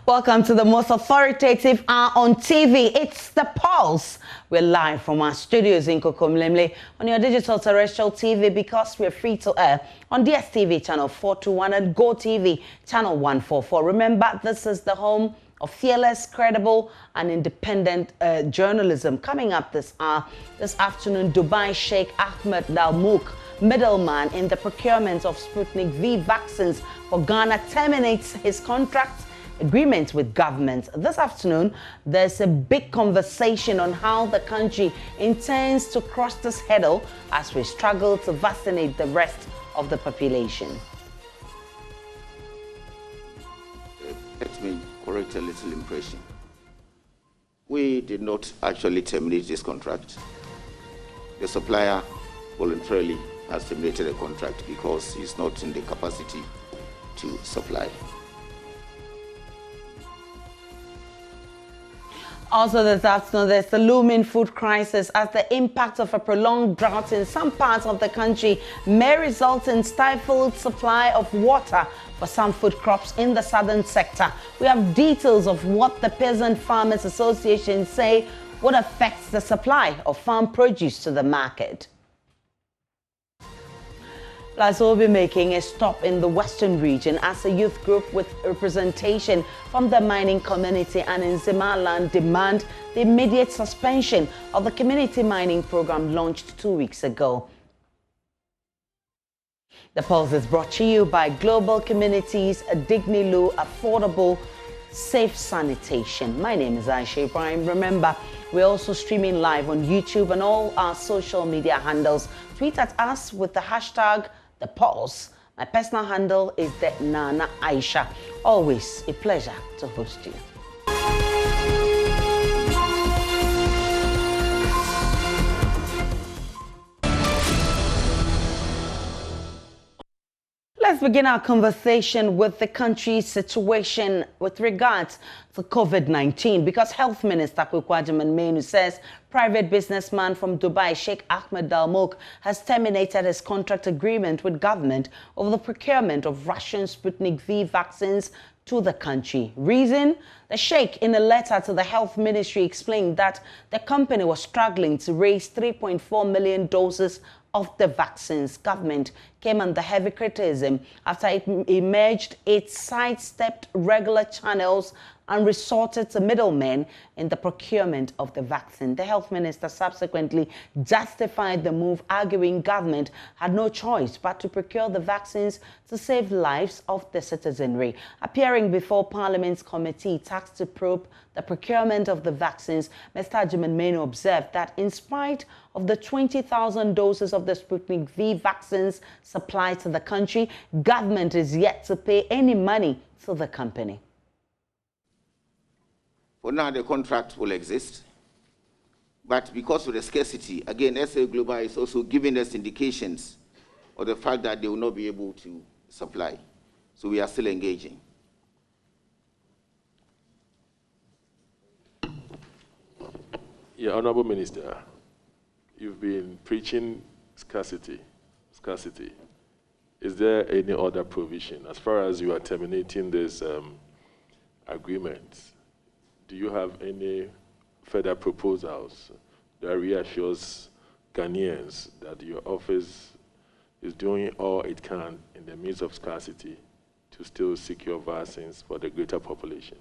Welcome to the most authoritative hour on TV. It's The Pulse. We're live from our studios in Kokomlemle on your digital terrestrial TV because we're free to air on DSTV channel 421 and Go TV channel 144. Remember, this is the home of fearless, credible, and independent journalism. Coming up this afternoon, Dubai Sheikh Ahmed Al Mouk, middleman in the procurement of Sputnik V vaccines for Ghana, terminates his contract agreement with government. This afternoon, there's a big conversation on how the country intends to cross this hurdle as we struggle to vaccinate the rest of the population. Let me correct a little impression. We did not actually terminate this contract. The supplier voluntarily has terminated the contract because he's not in the capacity to supply. Also this afternoon, there's the looming food crisis as the impact of a prolonged drought in some parts of the country may result in stifled supply of water for some food crops in the southern sector. We have details of what the Peasant Farmers Association say would affect the supply of farm produce to the market. Plus, we'll be making a stop in the Western region as a youth group with representation from the mining community and in Zimaland demand the immediate suspension of the community mining program launched 2 weeks ago. The Pulse is brought to you by Global Communities, Dignilu, Affordable, Safe Sanitation. My name is Aisha Ibrahim. Remember, we're also streaming live on YouTube and all our social media handles. Tweet at us with the hashtag The Pulse. My personal handle is the Nana Aisha. Always a pleasure to host you. Let's begin our conversation with the country's situation with regards to COVID-19 because Health Minister Draman Menu says private businessman from Dubai, Sheikh Ahmed Al Mouk, has terminated his contract agreement with government over the procurement of Russian Sputnik V vaccines to the country. Reason? The Sheikh, in a letter to the Health Ministry, explained that the company was struggling to raise 3.4 million doses of the vaccines. Government came under heavy criticism after it emerged it sidestepped regular channels and resorted to middlemen in the procurement of the vaccine. The health minister subsequently justified the move, arguing government had no choice but to procure the vaccines to save lives of the citizenry. Appearing before Parliament's committee tasked to probe the procurement of the vaccines, Mr. Draman observed that in spite of the 20,000 doses of the Sputnik V vaccines supplied to the country, government is yet to pay any money to the company. For now, the contract will exist, but because of the scarcity, again, SA Global is also giving us indications of the fact that they will not be able to supply. So we are still engaging. Yeah, Honorable Minister, you've been preaching scarcity. Is there any other provision as far as you are terminating this agreement? Do you have any further proposals that reassures Ghanaians that your office is doing all it can in the midst of scarcity to still secure vaccines for the greater population?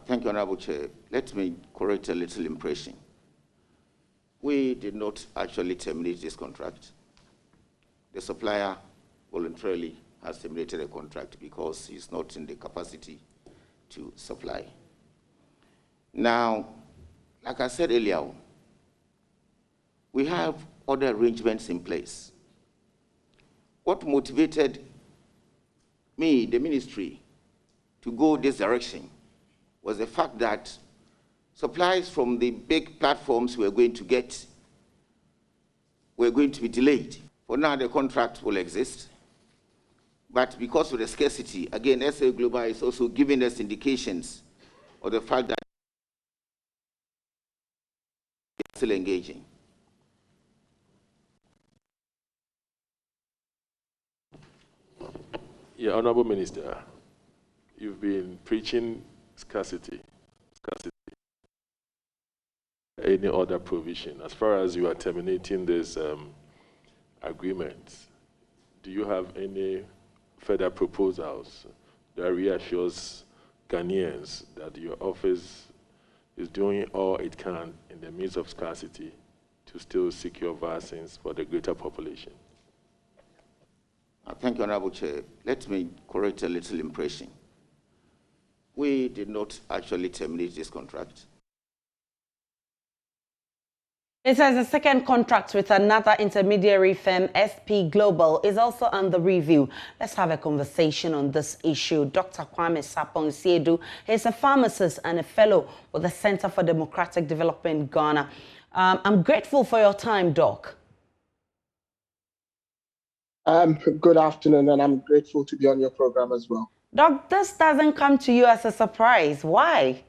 Thank you, Honorable Chair. Let me correct a little impression. We did not actually terminate this contract. The supplier voluntarily has terminated the contract because he's not in the capacity to supply. Now, like I said earlier, we have other arrangements in place. What motivated me, the ministry, to go this direction was the fact that supplies from the big platforms we were going to get were going to be delayed. For now, the contract will exist. But because of the scarcity, again, SA Global is also giving us indications of the fact that it's still engaging. Yeah, Honorable Minister, you've been preaching scarcity. Any other provision, as far as you are terminating this agreement, do you have any further proposals that reassures Ghanaians that your office is doing all it can in the midst of scarcity to still secure vaccines for the greater population? Thank you, Honorable Chair. Let me correct a little impression. We did not actually terminate this contract. It says the second contract with another intermediary firm, SP Global, is also under review. Let's have a conversation on this issue. Dr. Kwame Sapong-Siedu is a pharmacist and a fellow with the Center for Democratic Development, Ghana. I'm grateful for your time, Doc. Good afternoon, and I'm grateful to be on your program as well. Doc, this doesn't come to you as a surprise. Why?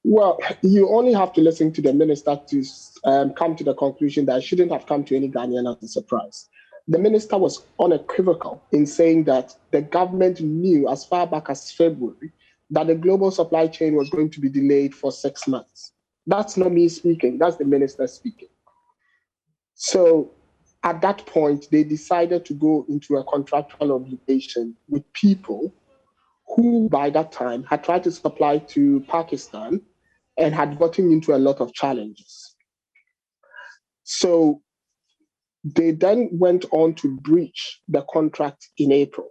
Well, you only have to listen to the minister to come to the conclusion that it shouldn't have come to any Ghanaian as a surprise. The minister was unequivocal in saying that the government knew as far back as February that the global supply chain was going to be delayed for 6 months. That's not me speaking, that's the minister speaking. So at that point, they decided to go into a contractual obligation with people who by that time had tried to supply to Pakistan and had gotten into a lot of challenges. So they then went on to breach the contract in April,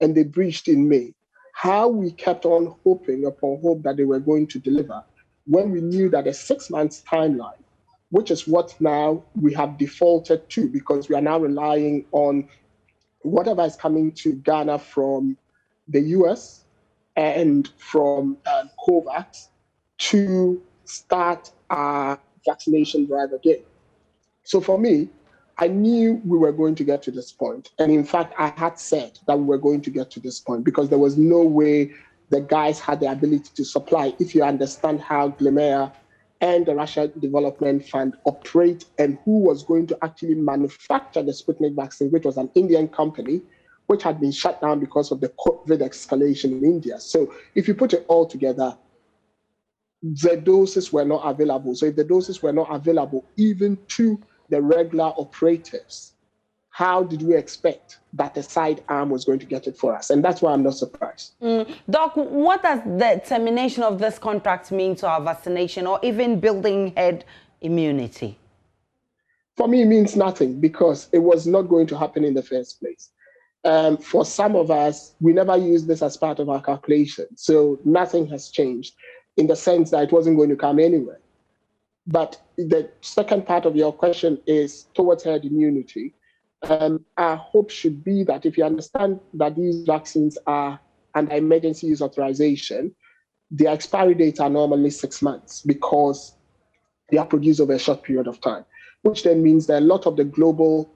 and they breached in May. How we kept on hoping upon hope that they were going to deliver when we knew that a 6 months timeline, which is what now we have defaulted to because we are now relying on whatever is coming to Ghana from the US and from COVAX, to start our vaccination drive again. So for me, I knew we were going to get to this point. And in fact, I had said that we were going to get to this point because there was no way the guys had the ability to supply. If you understand how Glimea and the Russia Development Fund operate and who was going to actually manufacture the Sputnik vaccine, which was an Indian company, which had been shut down because of the COVID escalation in India. So if you put it all together, the doses were not available. So if the doses were not available even to the regular operatives, how did we expect that the sidearm was going to get it for us? And that's why I'm not surprised. Doc, what does the termination of this contract mean to our vaccination or even building herd immunity? For me, it means nothing because it was not going to happen in the first place. For some of us, we never used this as part of our calculation. So nothing has changed in the sense that it wasn't going to come anywhere. But the second part of your question is towards herd immunity. Our hope should be that if you understand that these vaccines are under emergency use authorization, their expiry dates are normally 6 months because they are produced over a short period of time, which then means that a lot of the global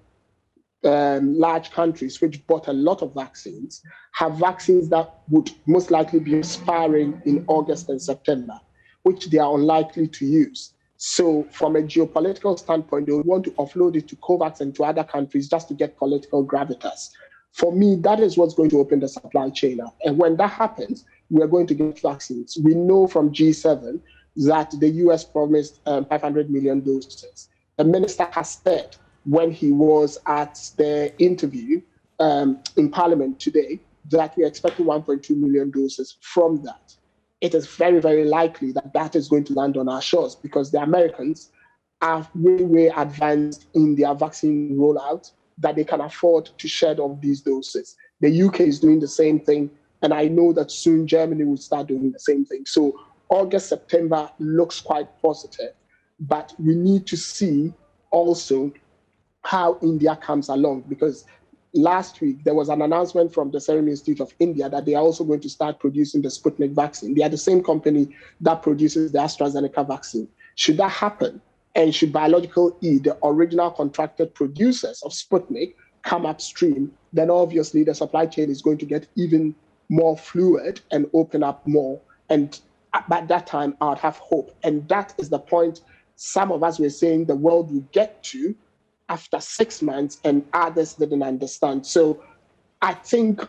large countries which bought a lot of vaccines have vaccines that would most likely be expiring in August and September, which they are unlikely to use. So from a geopolitical standpoint, they would want to offload it to COVAX and to other countries just to get political gravitas. For me, that is what's going to open the supply chain up. And when that happens, we're going to get vaccines. We know from G7 that the US promised 500 million doses. The minister has said when he was at the interview in Parliament today that we're expecting 1.2 million doses from that. It is very, very likely that that is going to land on our shores because the Americans are way, way advanced in their vaccine rollout that they can afford to shed off these doses. The UK is doing the same thing, and I know that soon Germany will start doing the same thing. So August, September looks quite positive, but we need to see also how India comes along, because last week there was an announcement from the Serum Institute of India that they are also going to start producing the Sputnik vaccine. They are the same company that produces the AstraZeneca vaccine. Should that happen, and should Biological E, the original contracted producers of Sputnik, come upstream, then obviously the supply chain is going to get even more fluid and open up more. And at that time, I would have hope. And that is the point some of us were saying the world will get to after 6 months, and others didn't understand. So I think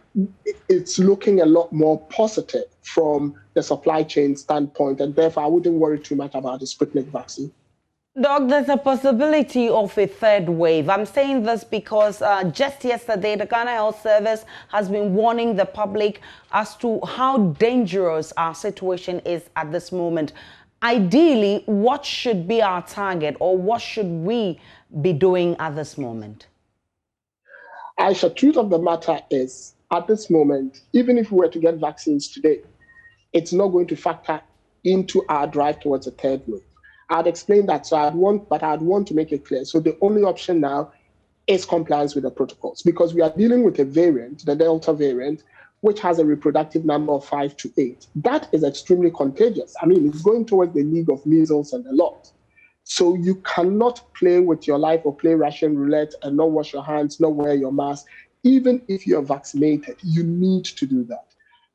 it's looking a lot more positive from the supply chain standpoint, and therefore I wouldn't worry too much about the Sputnik vaccine. Doc, there's a possibility of a third wave. I'm saying this because just yesterday, the Ghana Health Service has been warning the public as to how dangerous our situation is at this moment. Ideally, what should be our target, or what should we be doing at this moment? Aisha, truth of the matter is, at this moment, even if we were to get vaccines today, it's not going to factor into our drive towards a third wave. I'd explain that, so I'd want to make it clear. So the only option now is compliance with the protocols, because we are dealing with a variant, the Delta variant, which has a reproductive number of 5 to 8. That is extremely contagious. I mean, it's going towards the league of measles and a lot. So you cannot play with your life or play Russian roulette and not wash your hands, not wear your mask. Even if you're vaccinated, you need to do that.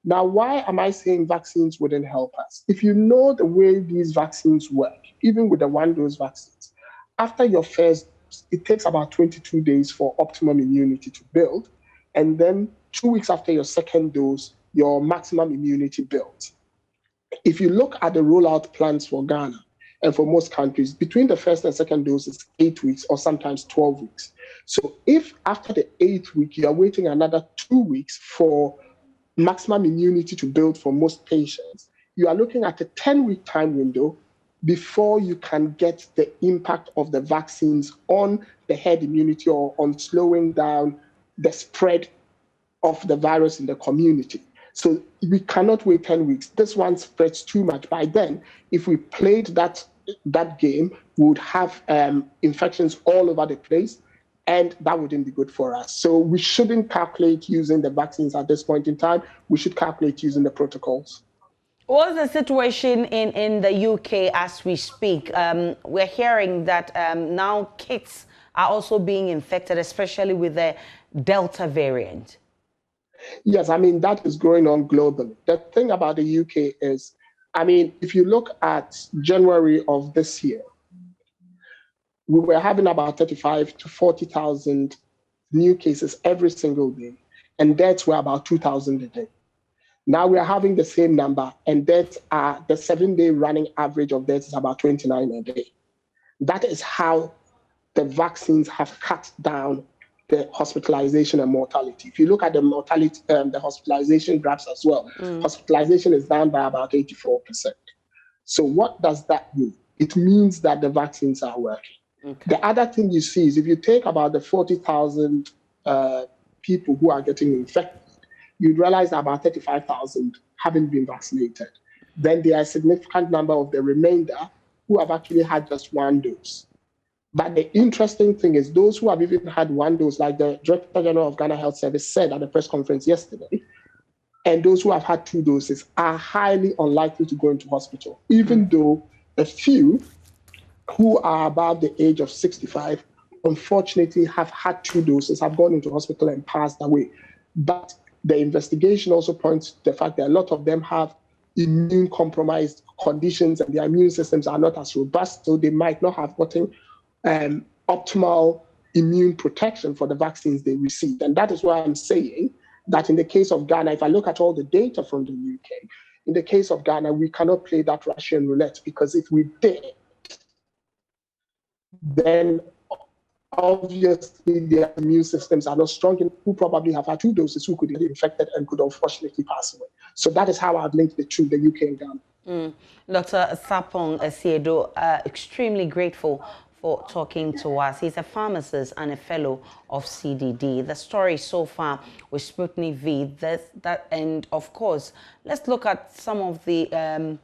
Now, why am I saying vaccines wouldn't help us? If you know the way these vaccines work, even with the one-dose vaccines, after your first, it takes about 22 days for optimum immunity to build. And then 2 weeks after your second dose, your maximum immunity builds. If you look at the rollout plans for Ghana and for most countries, between the first and second dose is 8 weeks or sometimes 12 weeks. So if after the 8th week, you are waiting another 2 weeks for maximum immunity to build for most patients, you are looking at a 10-week time window before you can get the impact of the vaccines on the herd immunity or on slowing down the spread of the virus in the community. So we cannot wait 10 weeks. This one spreads too much. By then, if we played that game, we would have infections all over the place, and that wouldn't be good for us. So we shouldn't calculate using the vaccines at this point in time. We should calculate using the protocols. What's the situation in the UK as we speak? We're hearing that now kids are also being infected, especially with the Delta variant. Yes, I mean, that is going on globally. The thing about the UK is, I mean, if you look at January of this year, we were having about 35 to 40,000 new cases every single day, and deaths were about 2,000 a day. Now we are having the same number, and deaths are, the 7-day running average of deaths is about 29 a day. That is how the vaccines have cut down the hospitalization and mortality. If you look at the mortality, the hospitalization graphs as well, hospitalization is down by about 84%. So what does that mean? It means that the vaccines are working. Okay. The other thing you see is if you take about the 40,000 people who are getting infected, you'd realize that about 35,000 haven't been vaccinated. Then there are a significant number of the remainder who have actually had just one dose. But the interesting thing is those who have even had one dose, like the Director General of Ghana Health Service said at the press conference yesterday, and those who have had 2 doses are highly unlikely to go into hospital, even though a few who are above the age of 65, unfortunately have had 2 doses, have gone into hospital and passed away. But the investigation also points to the fact that a lot of them have immune compromised conditions and their immune systems are not as robust, so they might not have gotten optimal immune protection for the vaccines they received. And that is why I'm saying that in the case of Ghana, if I look at all the data from the UK, in the case of Ghana, we cannot play that Russian roulette, because if we did, then obviously their immune systems are not strong enough, who probably have had 2 doses, who could get infected and could unfortunately pass away. So that is how I've linked the two, the UK and Ghana. Dr. Sapong Asiedo, extremely grateful for talking to us. He's a pharmacist and a fellow of CDD. The story so far with Sputnik V, and of course, let's look at some of the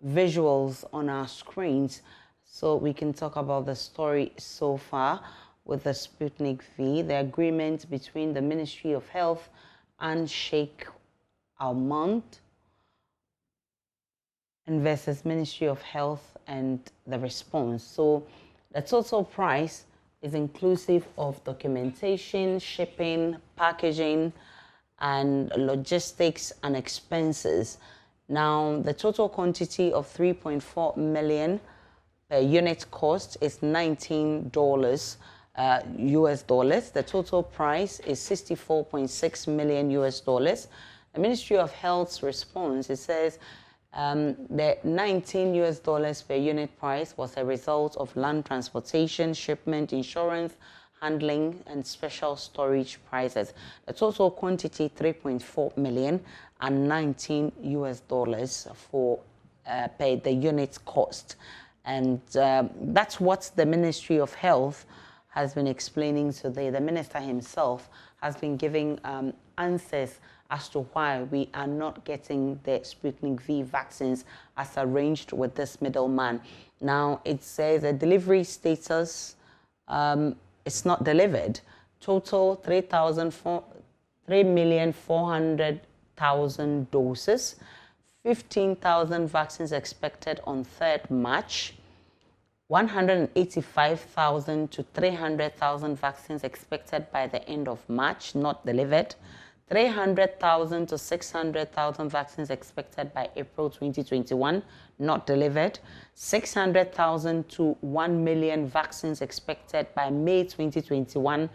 visuals on our screens so we can talk about the story so far with the Sputnik V, the agreement between the Ministry of Health and Sheikh Almond and versus Ministry of Health and the response. So the total price is inclusive of documentation, shipping, packaging, and logistics and expenses. Now, the total quantity of 3.4 million per unit cost is $19. US dollars. The total price is $64.6 million US dollars. The Ministry of Health's response, it says the $19 US dollars per unit price was a result of land transportation, shipment, insurance, handling, and special storage prices. The total quantity 3.4 million and 19 US dollars for per the unit cost. And that's what the Ministry of Health has been explaining today. The minister himself has been giving answers as to why we are not getting the Sputnik V vaccines as arranged with this middleman. Now, it says the delivery status is not delivered. Total 3,400,000 doses, 15,000 vaccines expected on 3rd March. 185,000 to 300,000 vaccines expected by the end of March, not delivered. 300,000 to 600,000 vaccines expected by April 2021, not delivered. 600,000 to 1 million vaccines expected by May 2021,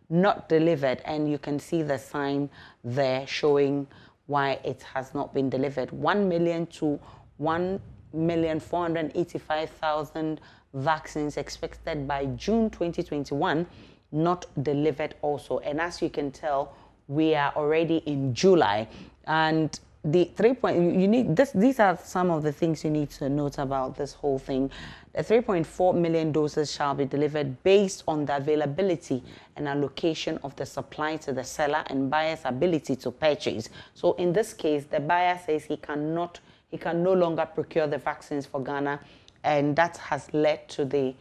not delivered. And you can see the sign there showing why it has not been delivered. 1 million to 1,485,000 vaccines expected by June 2021, not delivered also. And as you can tell, we are already in July, and the 3 point you need this. These are some of the things you need to note about this whole thing. The 3.4 million doses shall be delivered based on the availability and allocation of the supply to the seller and buyer's ability to purchase. So in this case, the buyer says he can no longer procure the vaccines for Ghana, and that has led to the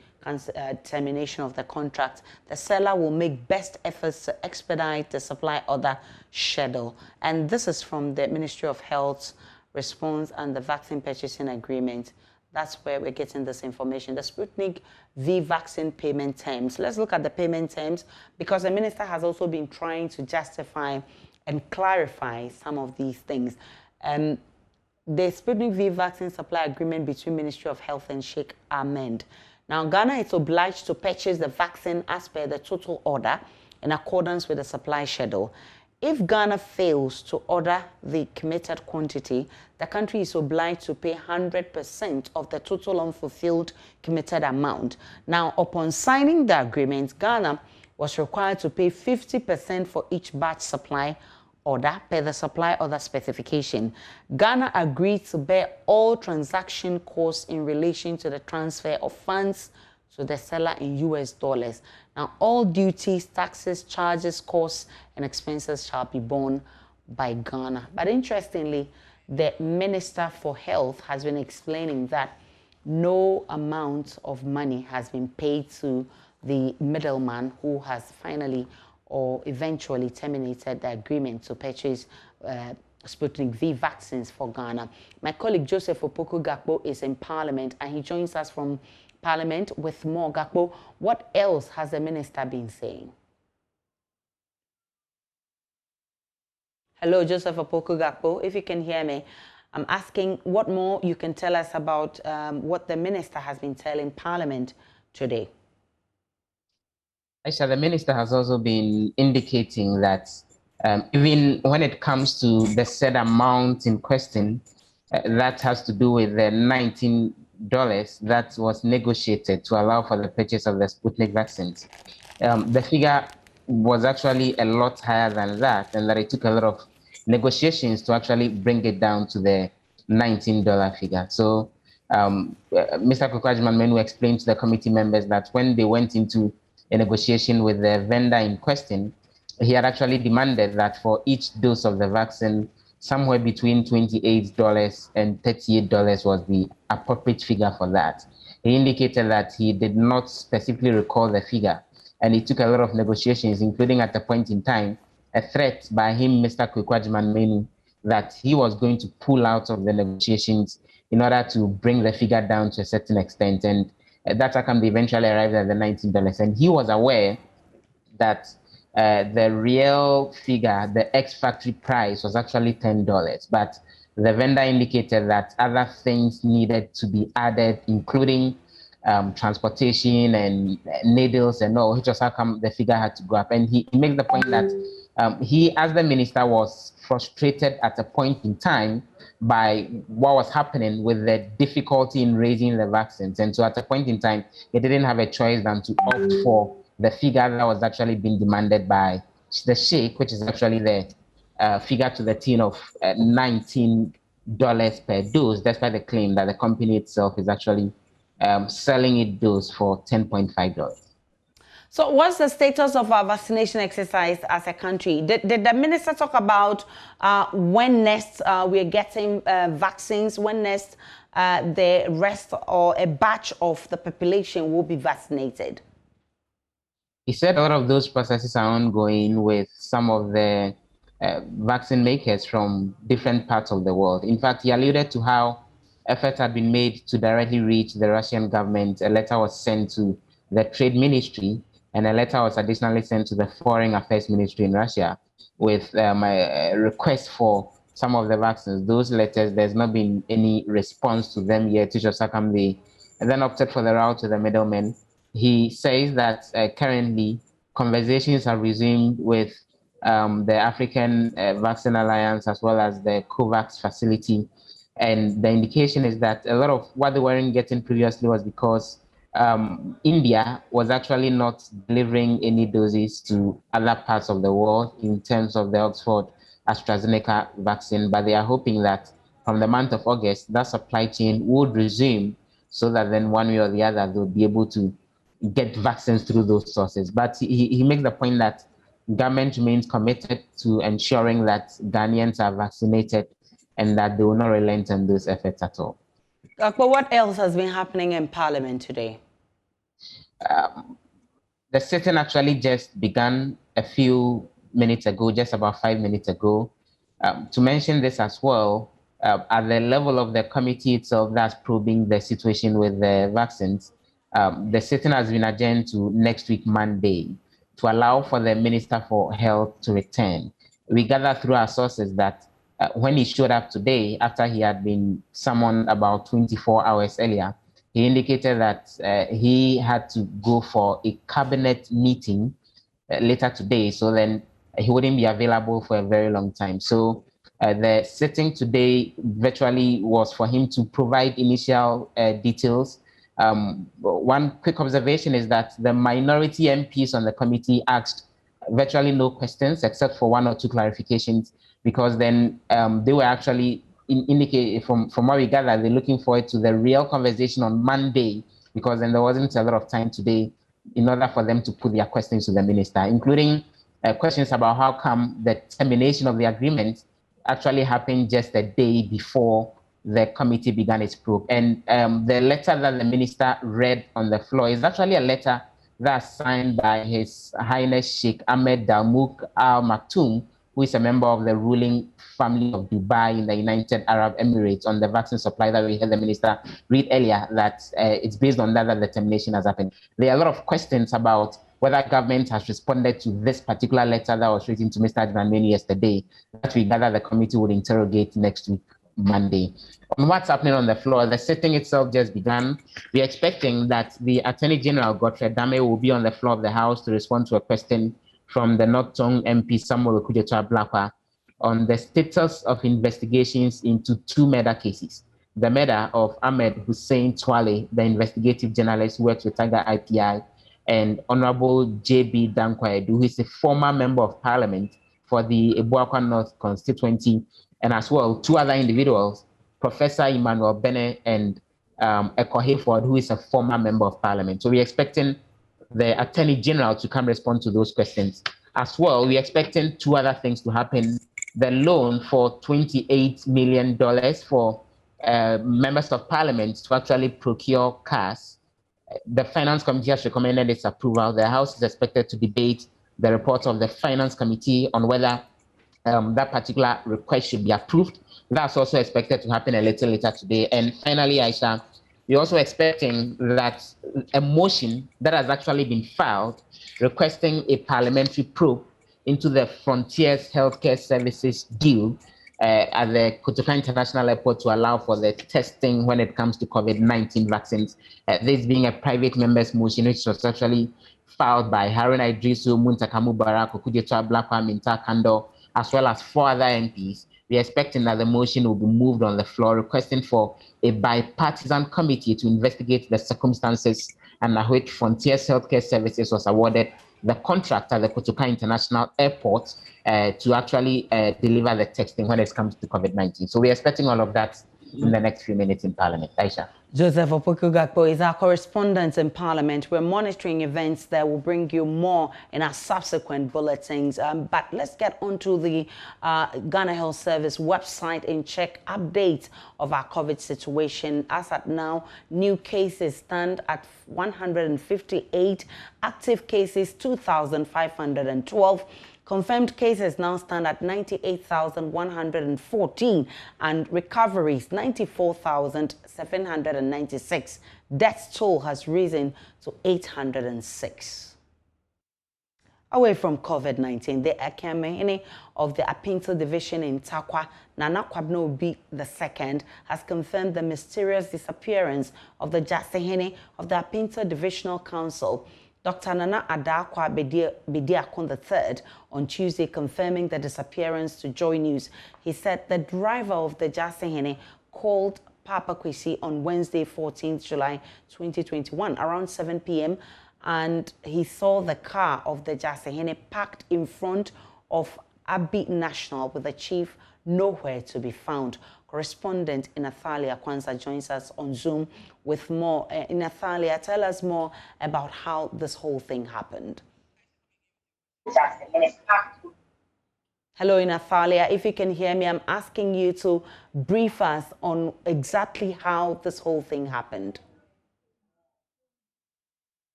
termination of the contract. The seller will make best efforts to expedite the supply order schedule. And this is from the Ministry of Health's response and the vaccine purchasing agreement. That's where we're getting this information. The Sputnik V vaccine payment terms. Let's look at the payment terms, because the minister has also been trying to justify and clarify some of these things. The Sputnik V vaccine supply agreement between Ministry of Health and Sheikh Ahmed. Now, Ghana is obliged to purchase the vaccine as per the total order in accordance with the supply schedule. If Ghana fails to order the committed quantity, the country is obliged to pay 100% of the total unfulfilled committed amount. Now, upon signing the agreement, Ghana was required to pay 50% for each batch supply order per the supply order specification. Ghana agreed to bear all transaction costs in relation to the transfer of funds to the seller in US dollars. Now, all duties, taxes, charges, costs, and expenses shall be borne by Ghana. But interestingly, the Minister for Health has been explaining that no amount of money has been paid to the middleman who has finally or eventually terminated the agreement to purchase Sputnik V vaccines for Ghana. My colleague Joseph Opoku Gakpo is in Parliament, and he joins us from Parliament with more. Gakpo, what else has the minister been saying? Hello, Joseph Opoku Gakpo. If you can hear me, I'm asking what more you can tell us about what the minister has been telling Parliament today. Aisha, the minister has also been indicating that even when it comes to the said amount in question, that has to do with the $19 that was negotiated to allow for the purchase of the Sputnik vaccines. The figure was actually a lot higher than that, and that it took a lot of negotiations to actually bring it down to the $19 figure. So Mr. Kwakwaju explained to the committee members that when they went into a negotiation with the vendor in question, he had actually demanded that for each dose of the vaccine, somewhere between $28 and $38 was the appropriate figure for that. He indicated that he did not specifically recall the figure, and it took a lot of negotiations, including at a point in time, a threat by him, Mr. Kwakwaju, that he was going to pull out of the negotiations in order to bring the figure down to a certain extent. And that outcome eventually arrived at the $19. And he was aware that the real figure, the ex-factory price, was actually $10. But the vendor indicated that other things needed to be added, including transportation and needles and all, which was how come the figure had to go up. And he makes the point that he, as the minister, was frustrated at a point in time by what was happening with the difficulty in raising the vaccines. And so at a point in time, he didn't have a choice than to opt for the figure that was actually being demanded by the Sheikh, which is actually the figure to the tune of $19 per dose, despite the claim that the company itself is actually selling it dose for $10.5. So what's the status of our vaccination exercise as a country? Did the minister talk about when next we're getting vaccines, when next the rest or a batch of the population will be vaccinated? He said a lot of those processes are ongoing with some of the vaccine makers from different parts of the world. In fact, he alluded to how efforts had been made to directly reach the Russian government. A letter was sent to the Trade Ministry, and a letter was additionally sent to the Foreign Affairs Ministry in Russia with a request for some of the vaccines. Those letters, there's not been any response to them yet, which was how come they then opted for the route to the middlemen. He says that currently conversations are resumed with the African Vaccine Alliance as well as the COVAX facility. And the indication is that a lot of what they weren't getting previously was because India was actually not delivering any doses to other parts of the world in terms of the Oxford AstraZeneca vaccine, but they are hoping that from the month of August, that supply chain would resume so that then one way or the other, they'll be able to get vaccines through those sources. But he makes the point that government remains committed to ensuring that Ghanaians are vaccinated and that they will not relent on those efforts at all. But what else has been happening in Parliament today? The sitting actually just began a few minutes ago, just about 5 minutes ago. To mention this as well, at the level of the committee itself that's probing the situation with the vaccines, the sitting has been adjourned to next week, Monday, to allow for the Minister for Health to return. We gather through our sources that when he showed up today, after he had been summoned about 24 hours earlier, he indicated that he had to go for a cabinet meeting later today, so then he wouldn't be available for a very long time. So the sitting today virtually was for him to provide initial details. One quick observation is that the minority MPs on the committee asked virtually no questions except for one or two clarifications, because then they were actually indicated from what we gather, they're looking forward to the real conversation on Monday, because then there wasn't a lot of time today in order for them to put their questions to the minister, including questions about how come the termination of the agreement actually happened just a day before the committee began its probe. And the letter that the minister read on the floor is actually a letter that's signed by His Highness Sheikh Ahmed Dalmouk Al Maktoum, who is a member of the ruling family of Dubai in the United Arab Emirates, on the vaccine supply that we heard the minister read earlier, that it's based on that the termination has happened. There are a lot of questions about whether government has responded to this particular letter that was written to Mr. Draman yesterday, that we gather the committee will interrogate next week, Monday. On what's happening on the floor, the sitting itself just began. We're expecting that the Attorney General, Godfrey Dame, will be on the floor of the House to respond to a question from the North Tongue MP Samuel Okujeto-Ablakwa on the status of investigations into two murder cases. The murder of Ahmed Hussein Twale, the investigative journalist who works with Tiger IPI, and Honorable J.B. Dankwa-Edu, who is a former member of parliament for the Ebuakwa North constituency, and as well two other individuals, Professor Emmanuel Bene and Eko Hayford, who is a former member of parliament. So we're expecting the Attorney General to come respond to those questions. As well, we're expecting two other things to happen. The loan for $28 million for members of parliament to actually procure cars. The Finance Committee has recommended its approval. The House is expected to debate the report of the Finance Committee on whether that particular request should be approved. That's also expected to happen a little later today. And finally, Aisha, we're also expecting that a motion that has actually been filed requesting a parliamentary probe into the Frontiers Healthcare Services deal at the Kotoka International Airport to allow for the testing when it comes to COVID-19 vaccines. This being a private member's motion, which was actually filed by Haruna Idrisu, Muntakamu Barak, Okujetua Blakwa, Minta Kando, as well as 4 other MPs. We are expecting that the motion will be moved on the floor, requesting for a bipartisan committee to investigate the circumstances under which Frontiers Healthcare Services was awarded the contract at the Kotoka International Airport to actually deliver the testing when it comes to COVID-19. So we're expecting all of that in the next few minutes in Parliament. Aisha. Joseph Opoku-Gakpo is our correspondent in Parliament. We're monitoring events that will bring you more in our subsequent bulletins. But let's get onto the Ghana Health Service website and check updates of our COVID situation. As at now, new cases stand at 158, active cases 2,512. Confirmed cases now stand at 98,114 and recoveries 94,796. Death toll has risen to 806. Away from COVID-19, the Akemehene of the Apinto division in Takwa, Nana Kwabno Obi II, has confirmed the mysterious disappearance of the Jasehene of the Apinto Divisional Council. Dr. Nana Adakwa Bediakon III on Tuesday confirming the disappearance to JoyNews. He said the driver of the Jasehene called Papa Kwesi on Wednesday, 14th July 2021 around 7 p.m. and he saw the car of the Jasehene parked in front of Abbey National with the chief nowhere to be found. Correspondent Inathalia Kwanza joins us on Zoom with more. Inathalia, tell us more about how this whole thing happened. Hello, Inathalia. If you can hear me, I'm asking you to brief us on exactly how this whole thing happened.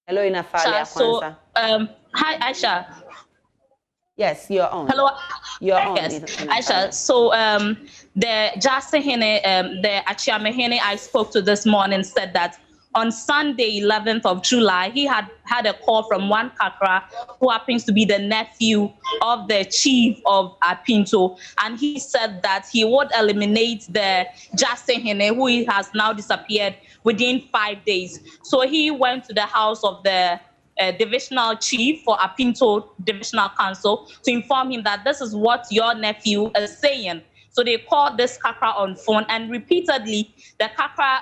Hello, Inathalia Kwanza. Hi, Aisha. Yes, you're on. Hello. You're on. Yes, Aisha. So the Jasehene, the Achiamehene I spoke to this morning said that on Sunday, 11th of July, he had a call from one Kakra who happens to be the nephew of the chief of Apinto. And he said that he would eliminate the Jasehene, who has now disappeared, within 5 days. So he went to the house of the divisional chief for Apinto Divisional Council to inform him that this is what your nephew is saying. So they called this Kakra on phone, and repeatedly the Kakra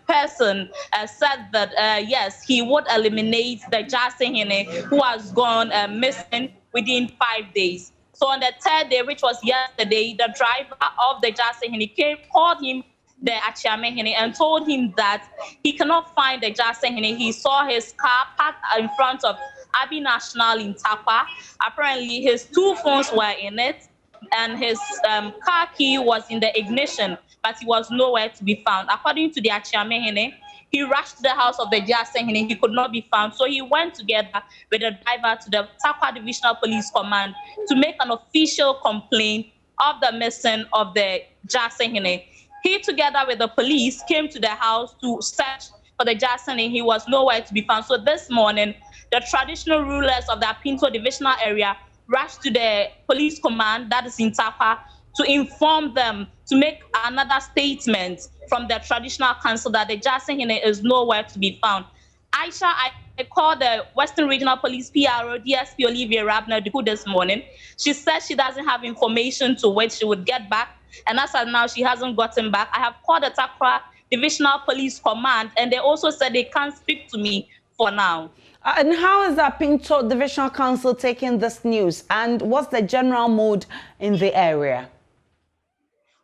person said that yes, he would eliminate the Jasehene who has gone missing within 5 days. So on the 3rd day, which was yesterday, the driver of the Jasehene called him the Achiamehene and told him that he cannot find the Jasehene. He saw his car parked in front of Abbey National in Takwa. Apparently, his 2 phones were in it, and his car key was in the ignition, but he was nowhere to be found. According to the Achiamehene, he rushed to the house of the Jasehene. He could not be found, so he went together with the driver to the Takwa Divisional Police Command to make an official complaint of the missing of the Jasehene. He, together with the police, came to the house to search for the Jasehene. He was nowhere to be found. So this morning, the traditional rulers of the Apinto divisional area rushed to the police command that is in Takwa to inform them to make another statement from the traditional council that the Jasehene is nowhere to be found. Aisha, I called the Western Regional Police PRO, DSP Olivia Rabner-Duku this morning. She said she doesn't have information to which she would get back. And as of now, she hasn't gotten back. I have called the Takwa Divisional Police Command, and they also said they can't speak to me for now. And how is the Apinto Divisional Council taking this news? And what's the general mood in the area?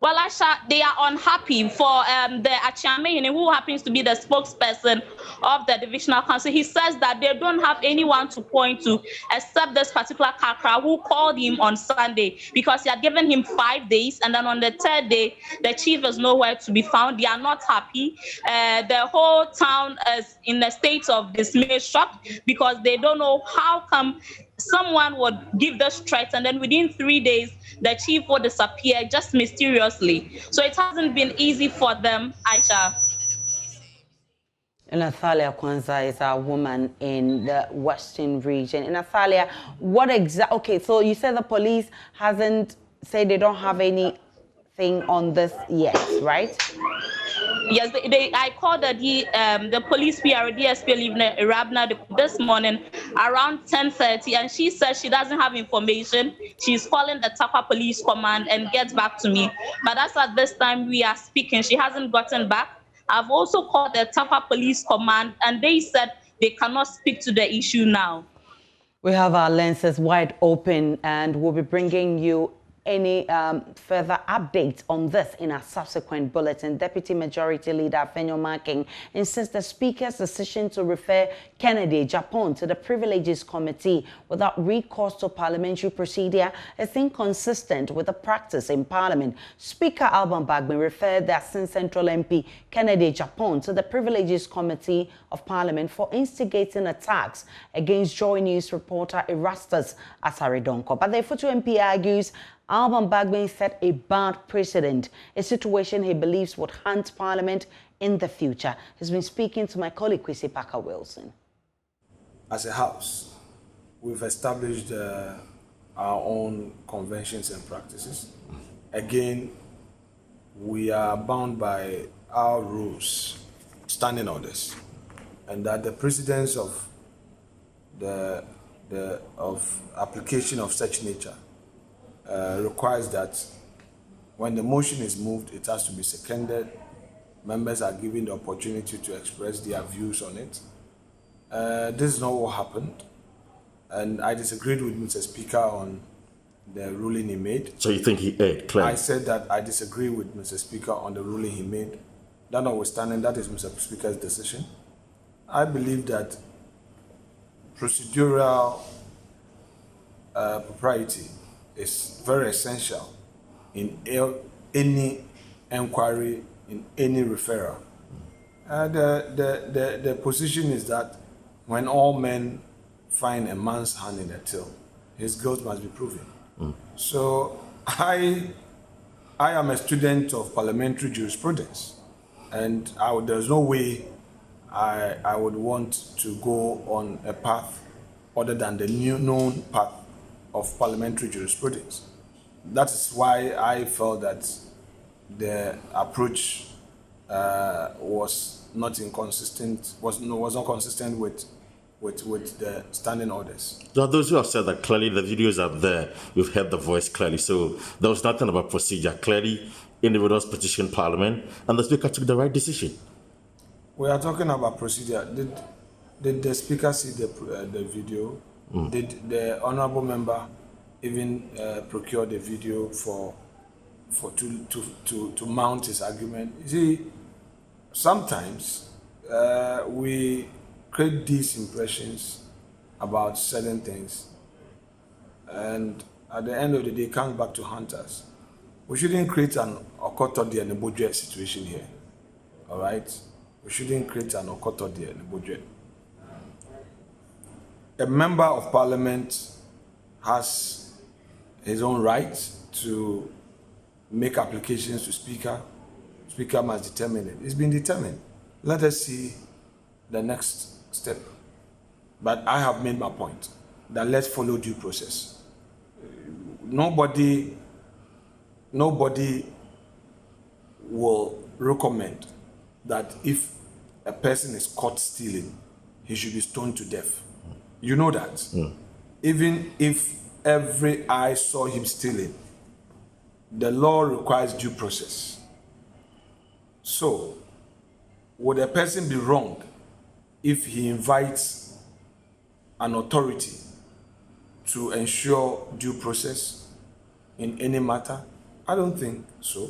Well, Aisha, they are unhappy for the Achiamehene, who happens to be the spokesperson of the Divisional Council. He says that they don't have anyone to point to except this particular Kakra who called him on Sunday because he had given him 5 days. And then on the 3rd day, the chief is nowhere to be found. They are not happy. The whole town is in a state of dismay, shock, because they don't know how come someone would give this threat and then within 3 days, the chief would disappear just mysteriously. So it hasn't been easy for them, Aisha. Nathalia Kwanza is a woman in the Western region. Nathalia, what exactly? Okay, so you said the police hasn't said they don't have any anything on this yet, right? Yes, I called the police PR, DSP Rabna this morning around 10:30, and she says she doesn't have information. She's calling the Tapa Police Command and gets back to me. But as at this time we are speaking, she hasn't gotten back. I've also called the Tapa Police Command, and they said they cannot speak to the issue now. We have our lenses wide open, and we'll be bringing you any further updates on this in our subsequent bulletin. Deputy Majority Leader Afenyo Marking insists the Speaker's decision to refer Kennedy Japan to the Privileges Committee without recourse to parliamentary procedure is inconsistent with the practice in Parliament. Speaker Alban Bagbin referred the Asin Central MP Kennedy Japan to the Privileges Committee of Parliament for instigating attacks against JoyNews reporter Erastus Asaridonko. But the Ifutu MP argues Alban Bagbin set a bad precedent, a situation he believes would haunt Parliament in the future. He's been speaking to my colleague, Kwesi Parker Wilson. As a house, we've established our own conventions and practices. Again, we are bound by our rules, standing orders, and that the precedence of application of such nature requires that when the motion is moved, it has to be seconded. Members are given the opportunity to express their views on it. This is not what happened, and I disagreed with Mr. Speaker on the ruling he made. So you think he erred, clearly? I said that I disagree with Mr. Speaker on the ruling he made. That notwithstanding, that is Mr. Speaker's decision. I believe that procedural propriety is very essential in any inquiry, in any referral. The position is that when all men find a man's hand in the till, his guilt must be proven. So I am a student of parliamentary jurisprudence, and there's no way I would want to go on a path other than the known path of parliamentary jurisprudence. That is why I felt that the approach was not consistent with the standing orders. Now, those who have said that clearly the videos are there, we've heard the voice clearly, so there was nothing about procedure. Clearly, individuals petitioned Parliament, and the Speaker took the right decision. We are talking about procedure. Did the Speaker see the video? Did the honourable member even procure the video to mount his argument? You see, sometimes we create these impressions about certain things, and at the end of the day, it comes back to haunt us. We shouldn't create an Okotodi and a budget situation here. All right, we shouldn't create an Okotodi and a budget. A member of Parliament has his own right to make applications to Speaker. Speaker must determine it. It's been determined. Let us see the next step. But I have made my point that let's follow due process. Nobody will recommend that if a person is caught stealing, he should be stoned to death. You know that. Even if every eye saw him stealing, the law requires due process. So, would a person be wrong if he invites an authority to ensure due process in any matter? I don't think so.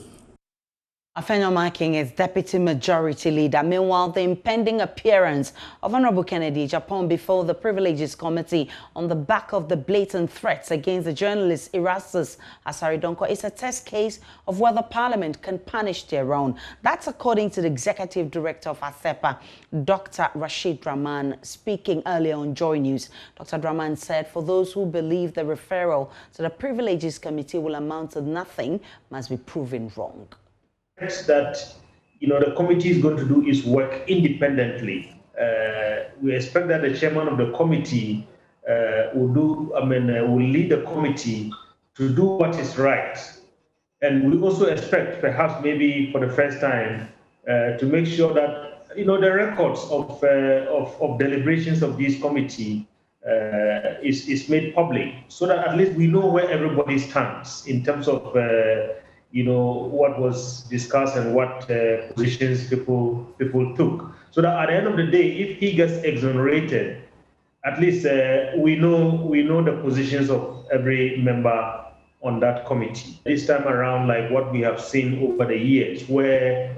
Afenyo Marking is Deputy Majority Leader. Meanwhile, the impending appearance of Honorable Kennedy Japan before the Privileges Committee on the back of the blatant threats against the journalist Erastus Asaridonko is a test case of whether Parliament can punish their own. That's according to the Executive Director of ACEPA, Dr. Rasheed Draman, speaking earlier on JoyNews. Dr. Draman said for those who believe the referral to the Privileges Committee will amount to nothing must be proven wrong. That the committee is going to do its work independently. We expect that the chairman of the committee will lead the committee to do what is right And we also expect, perhaps maybe for the first time, to make sure that the records of deliberations of this committee is made public, so that at least we know where everybody stands in terms of what was discussed and what positions people took. So that at the end of the day, if he gets exonerated, at least we know the positions of every member on that committee. This time around, like what we have seen over the years, where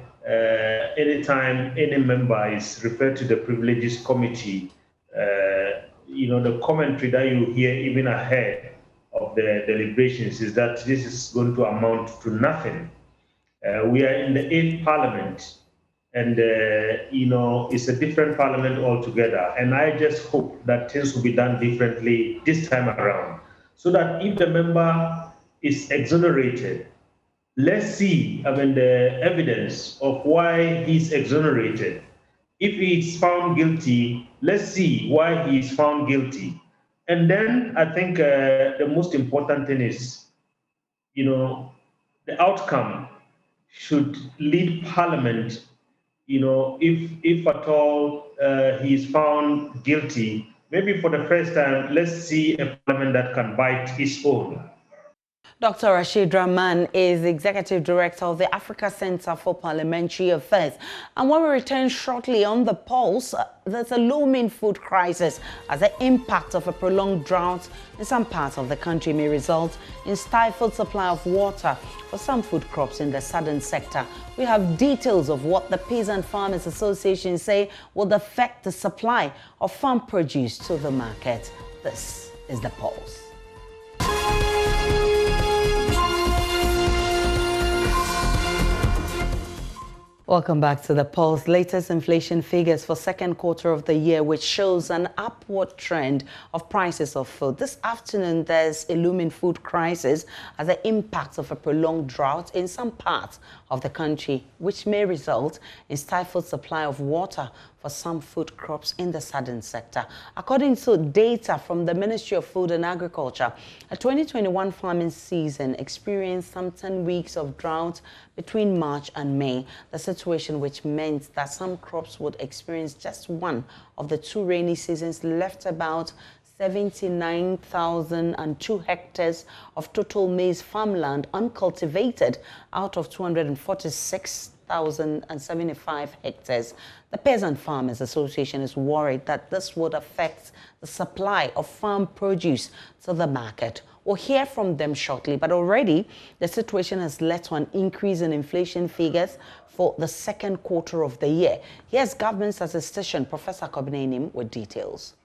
anytime any member is referred to the privileges committee, the commentary that you hear even ahead of the deliberations is that this is going to amount to nothing. We are in the 8th Parliament, and it's a different Parliament altogether. And I just hope that things will be done differently this time around, so that if the member is exonerated, let's see, the evidence of why he's exonerated. If he's found guilty, let's see why he's found guilty. And then I think the most important thing is, the outcome should lead Parliament, if at all he's found guilty, maybe for the first time, let's see a Parliament that can bite its own. Dr. Rasheed Draman is Executive Director of the Africa Center for Parliamentary Affairs. And when we return shortly on the pulse, there's a looming food crisis as the impact of a prolonged drought in some parts of the country may result in stifled supply of water for some food crops in the southern sector. We have details of what the Peasant Farmers Association say will affect the supply of farm produce to the market. This is the pulse. Welcome back to the Pulse. Latest inflation figures for second quarter of the year, which shows an upward trend of prices of food. This afternoon, there's a looming food crisis as the impact of a prolonged drought in some parts of the country, which may result in stifled supply of water for some food crops in the southern sector. According to data from the Ministry of Food and Agriculture, a 2021 farming season experienced some 10 weeks of drought between March and May, the situation which meant that some crops would experience just one of the two rainy seasons, left about 79,002 hectares of total maize farmland uncultivated out of 246,075 hectares. The Peasant Farmers Association is worried that this would affect the supply of farm produce to the market. We'll hear from them shortly, but already the situation has led to an increase in inflation figures for the second quarter of the year. Here's Government Statistician Professor Kobnenim with details.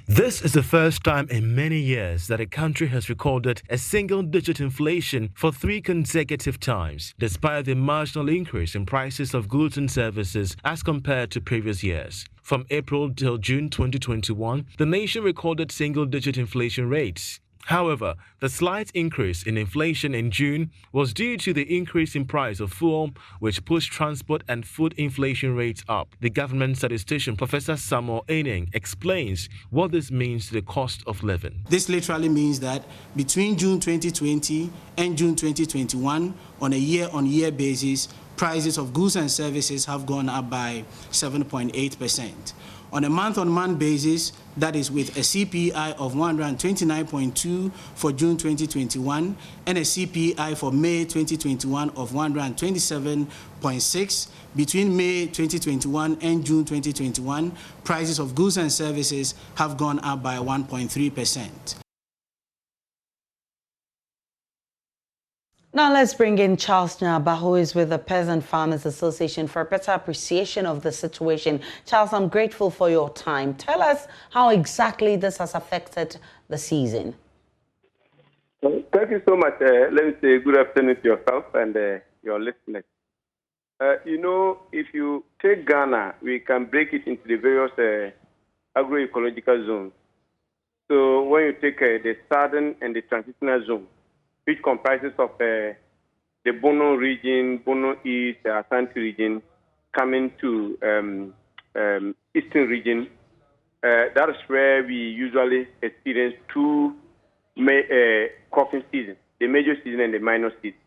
This is the first time in many years that a country has recorded a single-digit inflation for 3 consecutive times, despite the marginal increase in prices of goods and services as compared to previous years. From April till June 2021, the nation recorded single-digit inflation rates. However, the slight increase in inflation in June was due to the increase in price of fuel, which pushed transport and food inflation rates up. The government statistician, Professor Samuel Ening, explains what this means to the cost of living. This literally means that between June 2020 and June 2021, on a year-on-year basis, prices of goods and services have gone up by 7.8%. On a month-on-month basis, that is with a CPI of 129.2 for June 2021 and a CPI for May 2021 of 127.6. Between May 2021 and June 2021, prices of goods and services have gone up by 1.3%. Now let's bring in Charles NYAABA, who is with the Peasant Farmers Association, for a better appreciation of the situation. Charles, I'm grateful for your time. Tell us how exactly this has affected the season. Thank you so much. Let me say good afternoon to yourself and your listeners. If you take Ghana, we can break it into the various agroecological zones. So when you take the southern and the transitional zone, which comprises of the Bono region, Bono East, the Asante region, coming to Eastern region. That is where we usually experience 2 cropping seasons, the major season and the minor season.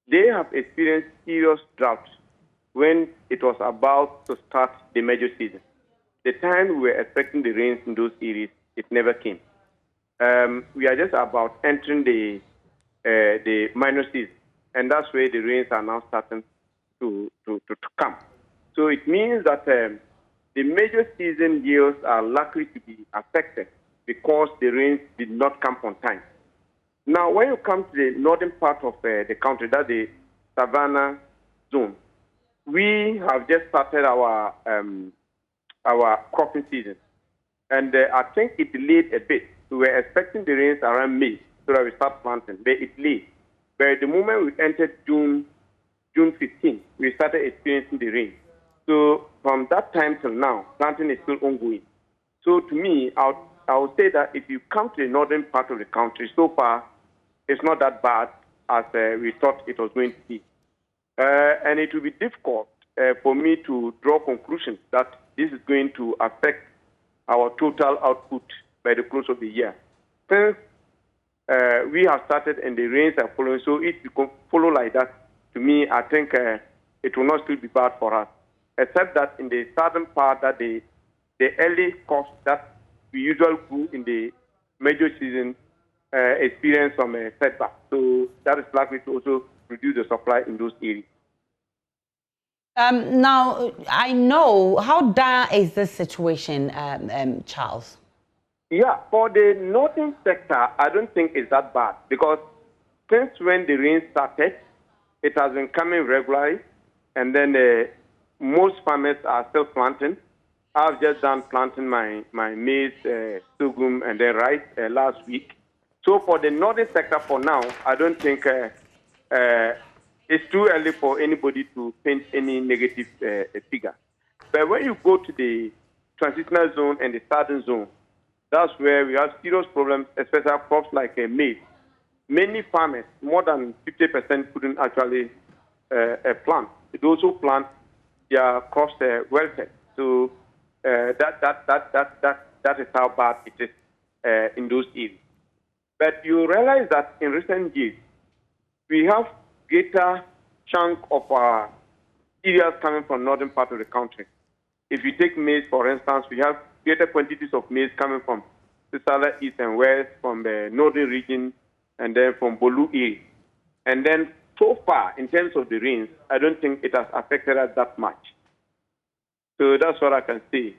they have experienced serious drought when it was about to start the major season. The time we were expecting the rains in those areas, it never came. We are just about entering the minor season, and that's where the rains are now starting to come. So it means that the major season yields are likely to be affected because the rains did not come on time. Now, when you come to the northern part of the country, that's the Savannah zone, we have just started our cropping season, and I think it delayed a bit. We were expecting the rains around May so that we start planting, but it delayed. But the moment we entered June 15, we started experiencing the rain. So from that time till now, planting is still ongoing. So to me, I would say that if you come to the northern part of the country, so far, it's not that bad as we thought it was going to be. And it will be difficult for me to draw conclusions that this is going to affect our total output by the close of the year. Since we have started and the rains are following, so if you follow like that, to me, I think it will not still be bad for us, except that in the southern part, that the early crops that we usually do in the major season experience some setback. So that is likely to also reduce the supply in those areas. Now, I know, how dire is this situation, Charles? Yeah, for the northern sector, I don't think it's that bad because since when the rain started, it has been coming regularly, and then most farmers are still planting. I've just done planting my maize, sorghum, and then rice last week. So for the northern sector for now, I don't think it's too early for anybody to paint any negative figure. But when you go to the transitional zone and the southern zone, that's where we have serious problems, especially crops like maize. Many farmers, more than 50%, couldn't actually plant. Those who plant, their crops welfare. So that is how bad it is in those areas. But you realize that in recent years, we have greater chunk of our cereals coming from northern part of the country. If you take maize, for instance, we have greater quantities of maize coming from the southern, east, and west, from the northern region, and then from Bolu area. And then so far, in terms of the rains, I don't think it has affected us that much. So that's what I can say.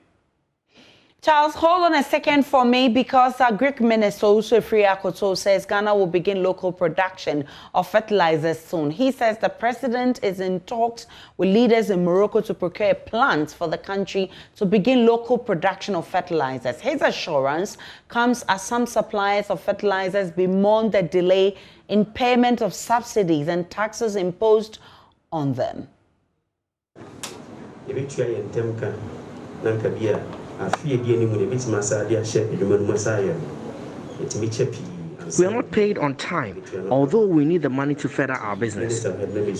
Charles, hold on a second for me, because Greek Minister Usufri Akoto says Ghana will begin local production of fertilizers soon. He says the president is in talks with leaders in Morocco to procure plants for the country to begin local production of fertilizers. His assurance comes as some suppliers of fertilizers bemoan the delay in payment of subsidies and taxes imposed on them. We are not paid on time, although we need the money to further our business.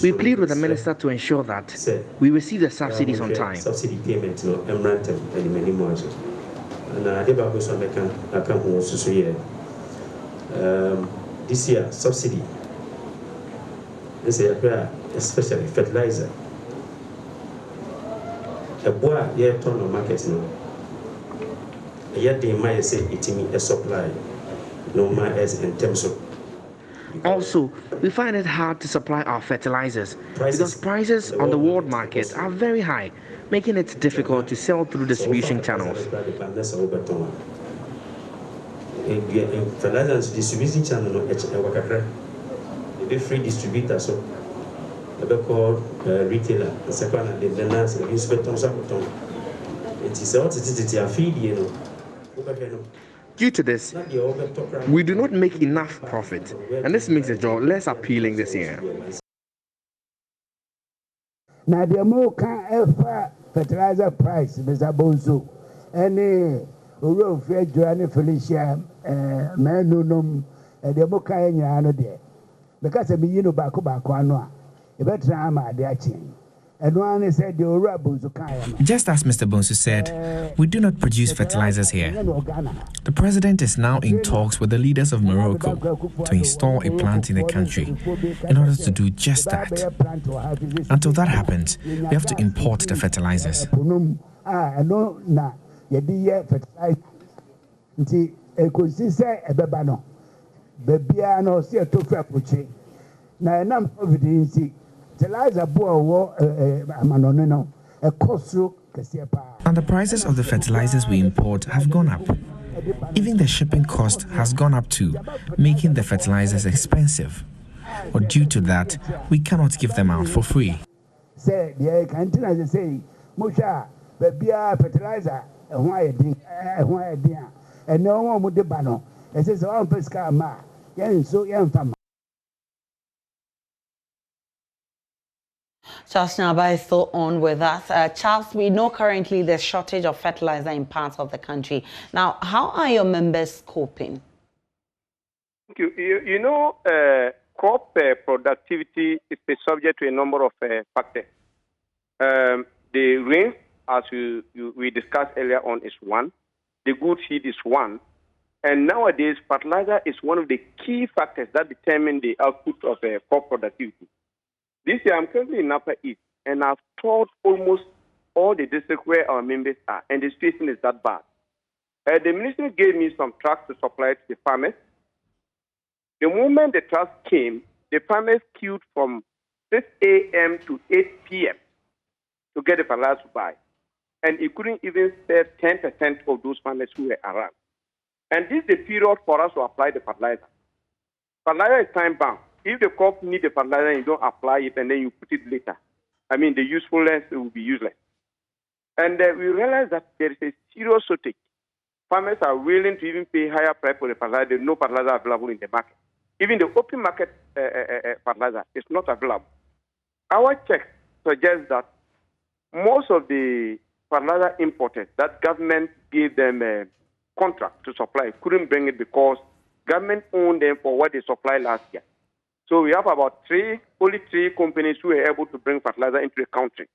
We plead with the minister to ensure that we receive the subsidies on time. Subsidy payment, this year, subsidy, especially fertilizer. A boy, yeah, turn on market now. Yet they might say it me a supply, no more as in terms of. Also, we find it hard to supply our fertilizers because prices on the world market are very high, making it difficult to sell through distribution channels. Fertilizers distribution channel, the free distributor, so the called retailer, the second, the nurse, the inspector, it is what it is, a feed, you know. Due to this, we do not make enough profit, and this makes the job less appealing this year. Now, the more can fertilizer price, Mr. Bonzo, any road fair journey Felicia, Manunum, and the more kind there. Because I mean, you know, back one, a better time at the action. Just as Mr. Bonsu said, we do not produce fertilizers here. The president is now in talks with the leaders of Morocco to install a plant in the country in order to do just that. Until that happens, we have to import the fertilizers. And the prices of the fertilizers we import have gone up. Even the shipping cost has gone up too, making the fertilizers expensive. But due to that, we cannot give them out for free. Charles Nyaba is still on with us. Charles, we know currently there's shortage of fertilizer in parts of the country. Now, how are your members coping? Thank you. You know, crop productivity is subject to a number of factors. The rain, as we discussed earlier on, is one. The good seed is one. And nowadays, fertilizer is one of the key factors that determine the output of crop productivity. This year, I'm currently in Upper East, and I've toured almost all the districts where our members are, and the situation is that bad. The ministry gave me some trucks to supply to the farmers. The moment the trucks came, the farmers queued from 6 a.m. to 8 p.m. to get the fertilizer to buy. And it couldn't even serve 10% of those farmers who were around. And this is the period for us to apply the fertilizer. Fertilizer is time-bound. If the crop needs the fertilizer, you don't apply it and then you put it later. I mean, the usefulness will be useless. And we realize that there is a serious shortage. Farmers are willing to even pay higher price for the fertilizer. There's no fertilizer available in the market. Even the open market fertilizer is not available. Our checks suggest that most of the fertilizer importers that government gave them a contract to supply couldn't bring it because government owned them for what they supplied last year. So we have about only three companies who are able to bring fertilizer into the country.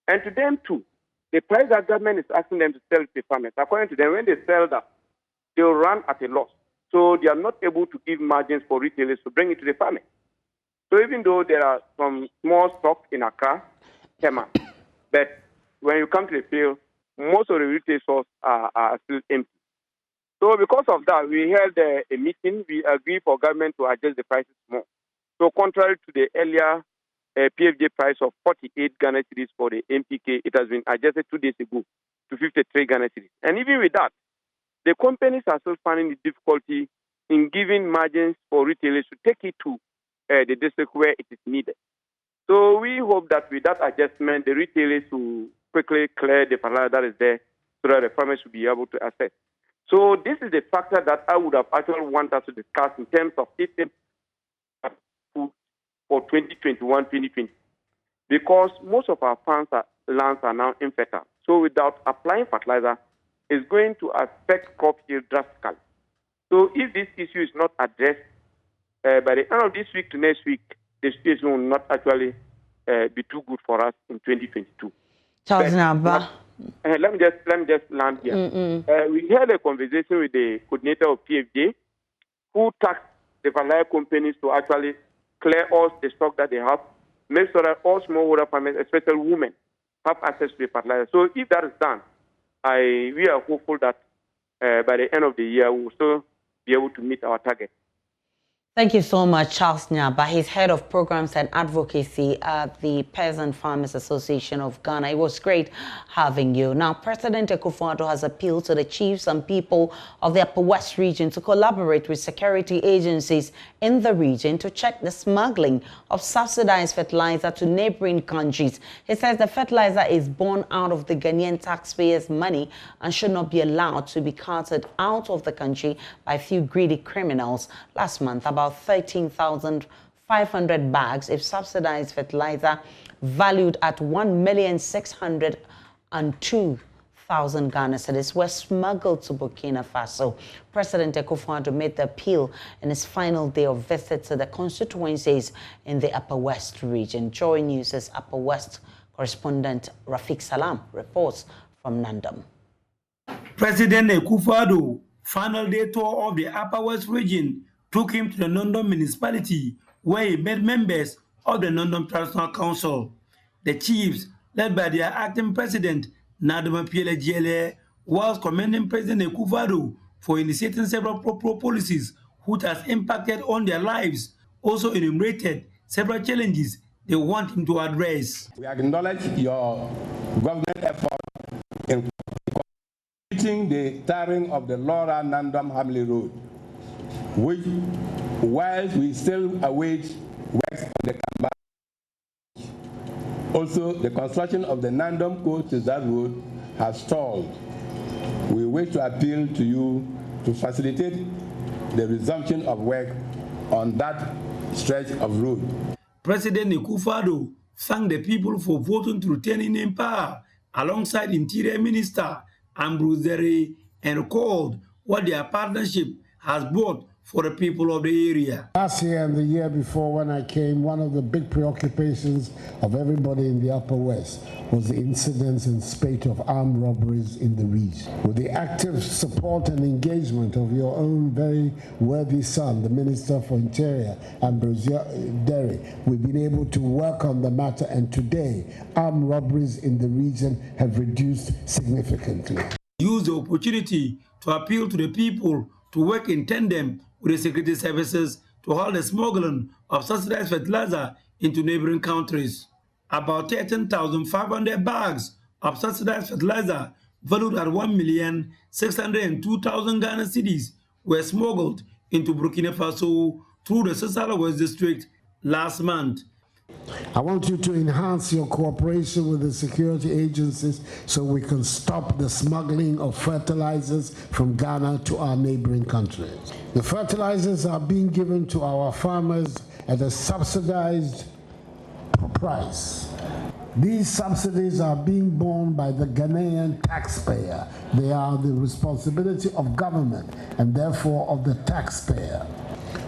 And to them too, the price that government is asking them to sell to the farmers, according to them, when they sell that, they'll run at a loss. So they are not able to give margins for retailers to bring it to the farmers. So even though there are some small stocks in Accra, Tema, but when you come to the field, most of the retail stores are still empty. So because of that, we held a meeting. We agreed for government to adjust the prices more. So contrary to the earlier PFJ price of 48 Ghana cedis for the MPK, it has been adjusted 2 days ago to 53 Ghana cedis. And even with that, the companies are still finding the difficulty in giving margins for retailers to take it to the district where it is needed. So we hope that with that adjustment, the retailers will quickly clear the fertilizer that is there so that the farmers will be able to access. So this is the factor that I would have actually wanted us to discuss in terms of system for 2021-2020, because most of our lands are now infertile. So without applying fertilizer, it's going to affect crop yield drastically. So if this issue is not addressed by the end of this week to next week, the situation will not actually be too good for us in 2022. Charles Nyaba. Let me just land here. We had a conversation with the coordinator of PFJ, who tasked the fertilizer companies to actually clear all the stock that they have, make sure that all smallholder farmers, especially women, have access to the fertilizer. So if that is done, we are hopeful that by the end of the year, we will still be able to meet our target. Thank you so much, Charles Nyaba. He's head of programs and advocacy at the Peasant Farmers Association of Ghana. It was great having you. Now, President Akufo-Addo has appealed to the chiefs and people of the Upper West region to collaborate with security agencies in the region to check the smuggling of subsidized fertilizer to neighboring countries. He says the fertilizer is born out of the Ghanaian taxpayers' money and should not be allowed to be carted out of the country by a few greedy criminals. Last month, about 13,500 bags of subsidized fertilizer valued at 1,602,000 Ghana cedis were smuggled to Burkina Faso. President Akufo-Addo made the appeal in his final day of visit to the constituencies in the Upper West region. JoyNews' Upper West Correspondent Rafiq Salam reports from Nandam. President Akufo-Addo, final day tour of the Upper West region, took him to the Nandam municipality, where he met members of the Nandam Traditional Council. The chiefs, led by their acting president, Naduma Piele, was commending President Akufo-Addo for initiating several policies which has impacted on their lives, also enumerated several challenges they want him to address. We acknowledge your government effort in completing the tarring of the Laura Nandam Hamley Road, which, while we still await works on the Kamba. Also, the construction of the Nandam Coast to that road has stalled. We wish to appeal to you to facilitate the resumption of work on that stretch of road. President Akufo-Addo thanked the people for voting to retain him in power alongside Interior Minister Ambrose Derry and recalled what their partnership has brought for the people of the area. Last year and the year before when I came, one of the big preoccupations of everybody in the Upper West was the incidents and spate of armed robberies in the region. With the active support and engagement of your own very worthy son, the Minister for Interior, Ambrose Derry, we've been able to work on the matter, and today armed robberies in the region have reduced significantly. Use the opportunity to appeal to the people to work in tandem with the security services to halt the smuggling of subsidized fertilizer into neighboring countries. About 13,500 bags of subsidized fertilizer valued at 1,602,000 Ghana cedis were smuggled into Burkina Faso through the Sasala West district last month. I want you to enhance your cooperation with the security agencies so we can stop the smuggling of fertilizers from Ghana to our neighboring countries. The fertilizers are being given to our farmers at a subsidized price. These subsidies are being borne by the Ghanaian taxpayer. They are the responsibility of government and therefore of the taxpayer.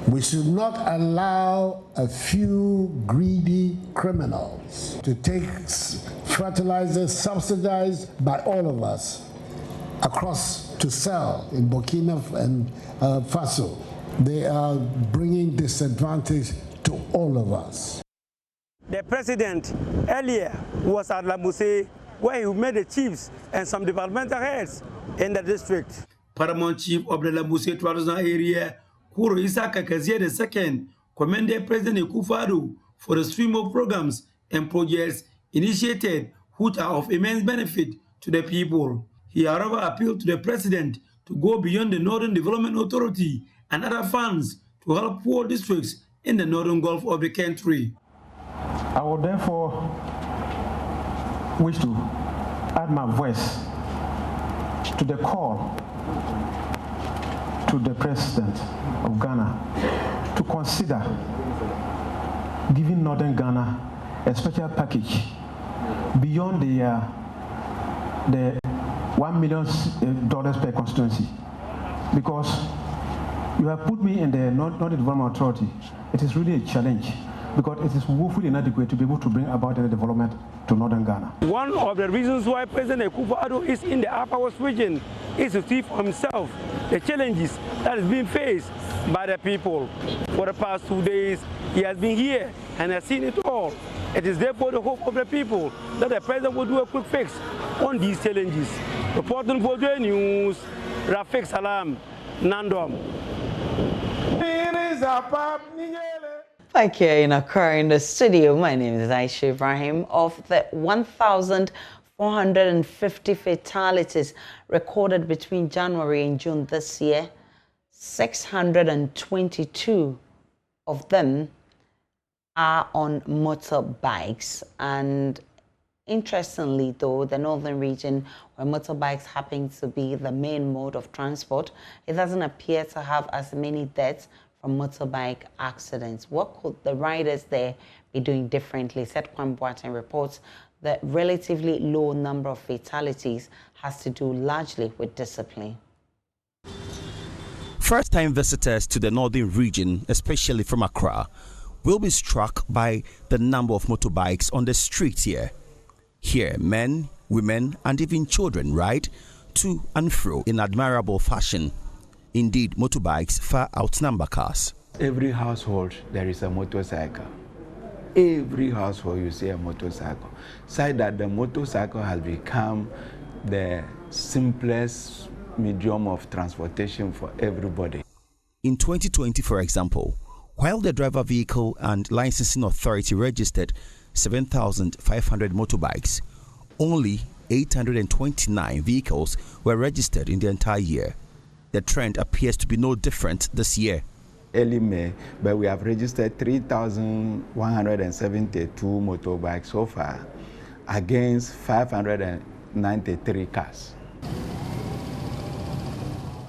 We should not allow a few greedy criminals to take fertilizers subsidized by all of us across to sell in Burkina and Faso. They are bringing disadvantage to all of us. The president earlier was at Lamuse, where he met the chiefs and some developmental heads in the district. Paramount Chief of the Lamuse traditional area, Kuro Isaka Kazier II, commended President Akufo-Addo for the stream of programs and projects initiated which are of immense benefit to the people. He, however, appealed to the president to go beyond the Northern Development Authority and other funds to help poor districts in the northern Gulf of the country. I would therefore wish to add my voice to the call to the President of Ghana to consider giving Northern Ghana a special package beyond the $1 million per constituency, because you have put me in the Northern Development Authority. It is really a challenge, because it is woefully inadequate to be able to bring about any development to Northern Ghana. One of the reasons why President Akufo-Addo is in the Upper West region is to see for himself the challenges that is being faced by the people. For the past 2 days, he has been here and has seen it all. It is therefore the hope of the people that the president will do a quick fix on these challenges. Reporting for JoyNews, Rafiq Salam, Nandam. Thank you, Inakar, in the studio. My name is Aisha Ibrahim. Of the 1,450 fatalities recorded between January and June this year, 622 of them are on motorbikes. And interestingly, though, the northern region, where motorbikes happen to be the main mode of transport, it doesn't appear to have as many deaths from motorbike accidents. What could the riders there be doing differently? Setquan Boateng reports the relatively low number of fatalities has to do largely with discipline. First-time visitors to the northern region, especially from Accra, will be struck by the number of motorbikes on the streets here. Here, men, women, and even children ride to and fro in admirable fashion. Indeed, motorbikes far outnumber cars. Every household, there is a motorcycle. Every household, you see a motorcycle. So that the motorcycle has become the simplest medium of transportation for everybody. In 2020, for example, while the Driver Vehicle and Licensing Authority registered 7,500 motorbikes, only 829 vehicles were registered in the entire year. The trend appears to be no different this year. Early May, but we have registered 3,172 motorbikes so far against 593 cars.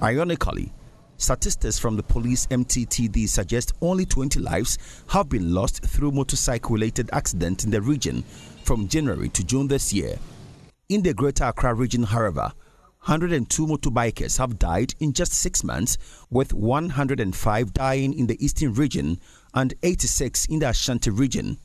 Ironically, statistics from the police MTTD suggest only 20 lives have been lost through motorcycle-related accidents in the region from January to June this year. In the Greater Accra region, however, 102 motorbikers have died in just 6 months, with 105 dying in the Eastern region and 86 in the Ashanti region.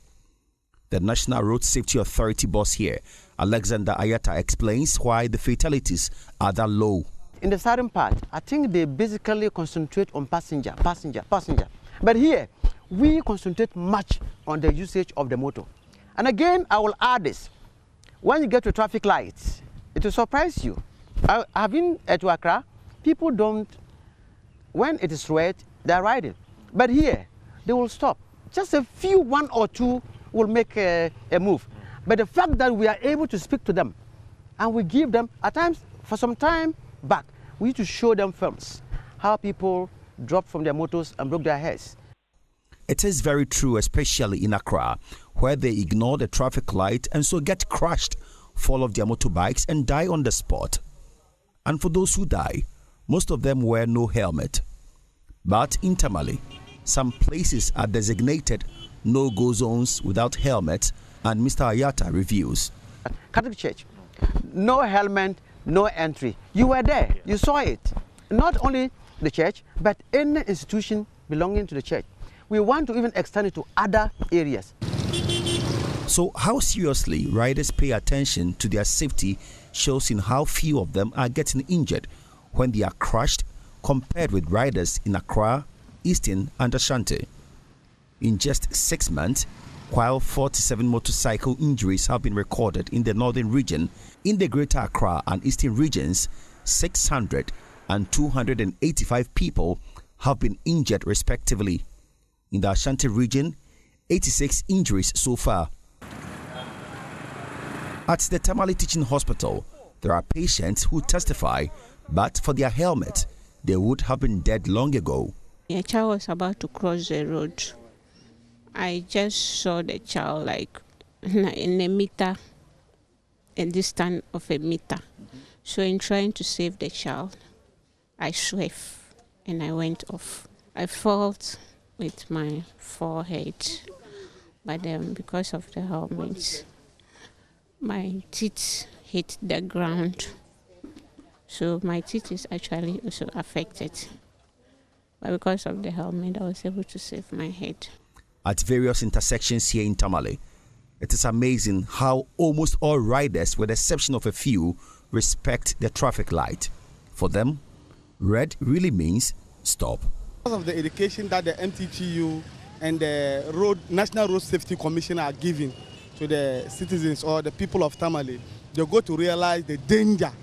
The National Road Safety Authority boss here, Alexander Ayata, explains why the fatalities are that low. In the southern part, I think they basically concentrate on passenger. But here, we concentrate much on the usage of the motor. And again, I will add this. When you get to traffic lights, it will surprise you. I've been at Accra, people don't, when it is red, they're riding. But here, they will stop. Just a few, one or two will make a move. But the fact that we are able to speak to them and we give them, at times, for some time back, we need to show them films, how people dropped from their motors and broke their heads. It is very true, especially in Accra, where they ignore the traffic light and so get crushed, fall off their motorbikes and die on the spot. And for those who die, most of them wear no helmet. But in Tamale, some places are designated no-go zones without helmets, and Mr. Ayata reviews. Catholic Church, no helmet, no entry. You were there, you saw it. Not only the church, but any institution belonging to the church. We want to even extend it to other areas. So how seriously riders pay attention to their safety shows in how few of them are getting injured when they are crushed compared with riders in Accra, Eastern and Ashanti. In just 6 months, while 47 motorcycle injuries have been recorded in the northern region, in the Greater Accra and Eastern regions, 600 and 285 people have been injured respectively. In the Ashanti region, 86 injuries so far. At the Tamale Teaching Hospital, there are patients who testify, but for their helmet, they would have been dead long ago. A child was about to cross the road. I just saw the child like in a meter, a distance of a meter. So in trying to save the child, I swerved and I went off. I felt with my forehead, but then because of the helmet, my teeth hit the ground. So my teeth is actually also affected. But because of the helmet, I was able to save my head. At various intersections here in Tamale, it is amazing how almost all riders, with the exception of a few, respect the traffic light. For them, red really means stop. Because of the education that the MTTU and the National Road Safety Commission are giving to the citizens or the people of Tamale, they go to realize the danger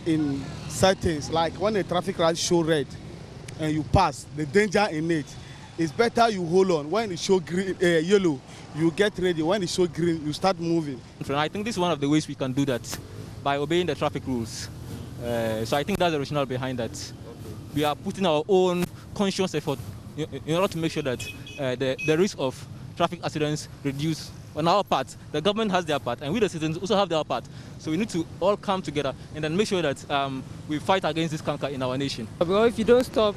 in certain, like when a traffic light show red and you pass, the danger in it. It's better you hold on. When it show green, yellow, you get ready. When it show green, you start moving. I think this is one of the ways we can do that, by obeying the traffic rules. So I think that's the rationale behind that. Okay. We are putting our own conscious effort in order to make sure that the risk of traffic accidents reduce on our part. The government has their part, and we the citizens also have their part. So we need to all come together and then make sure that we fight against this canker in our nation. Well, if you don't stop,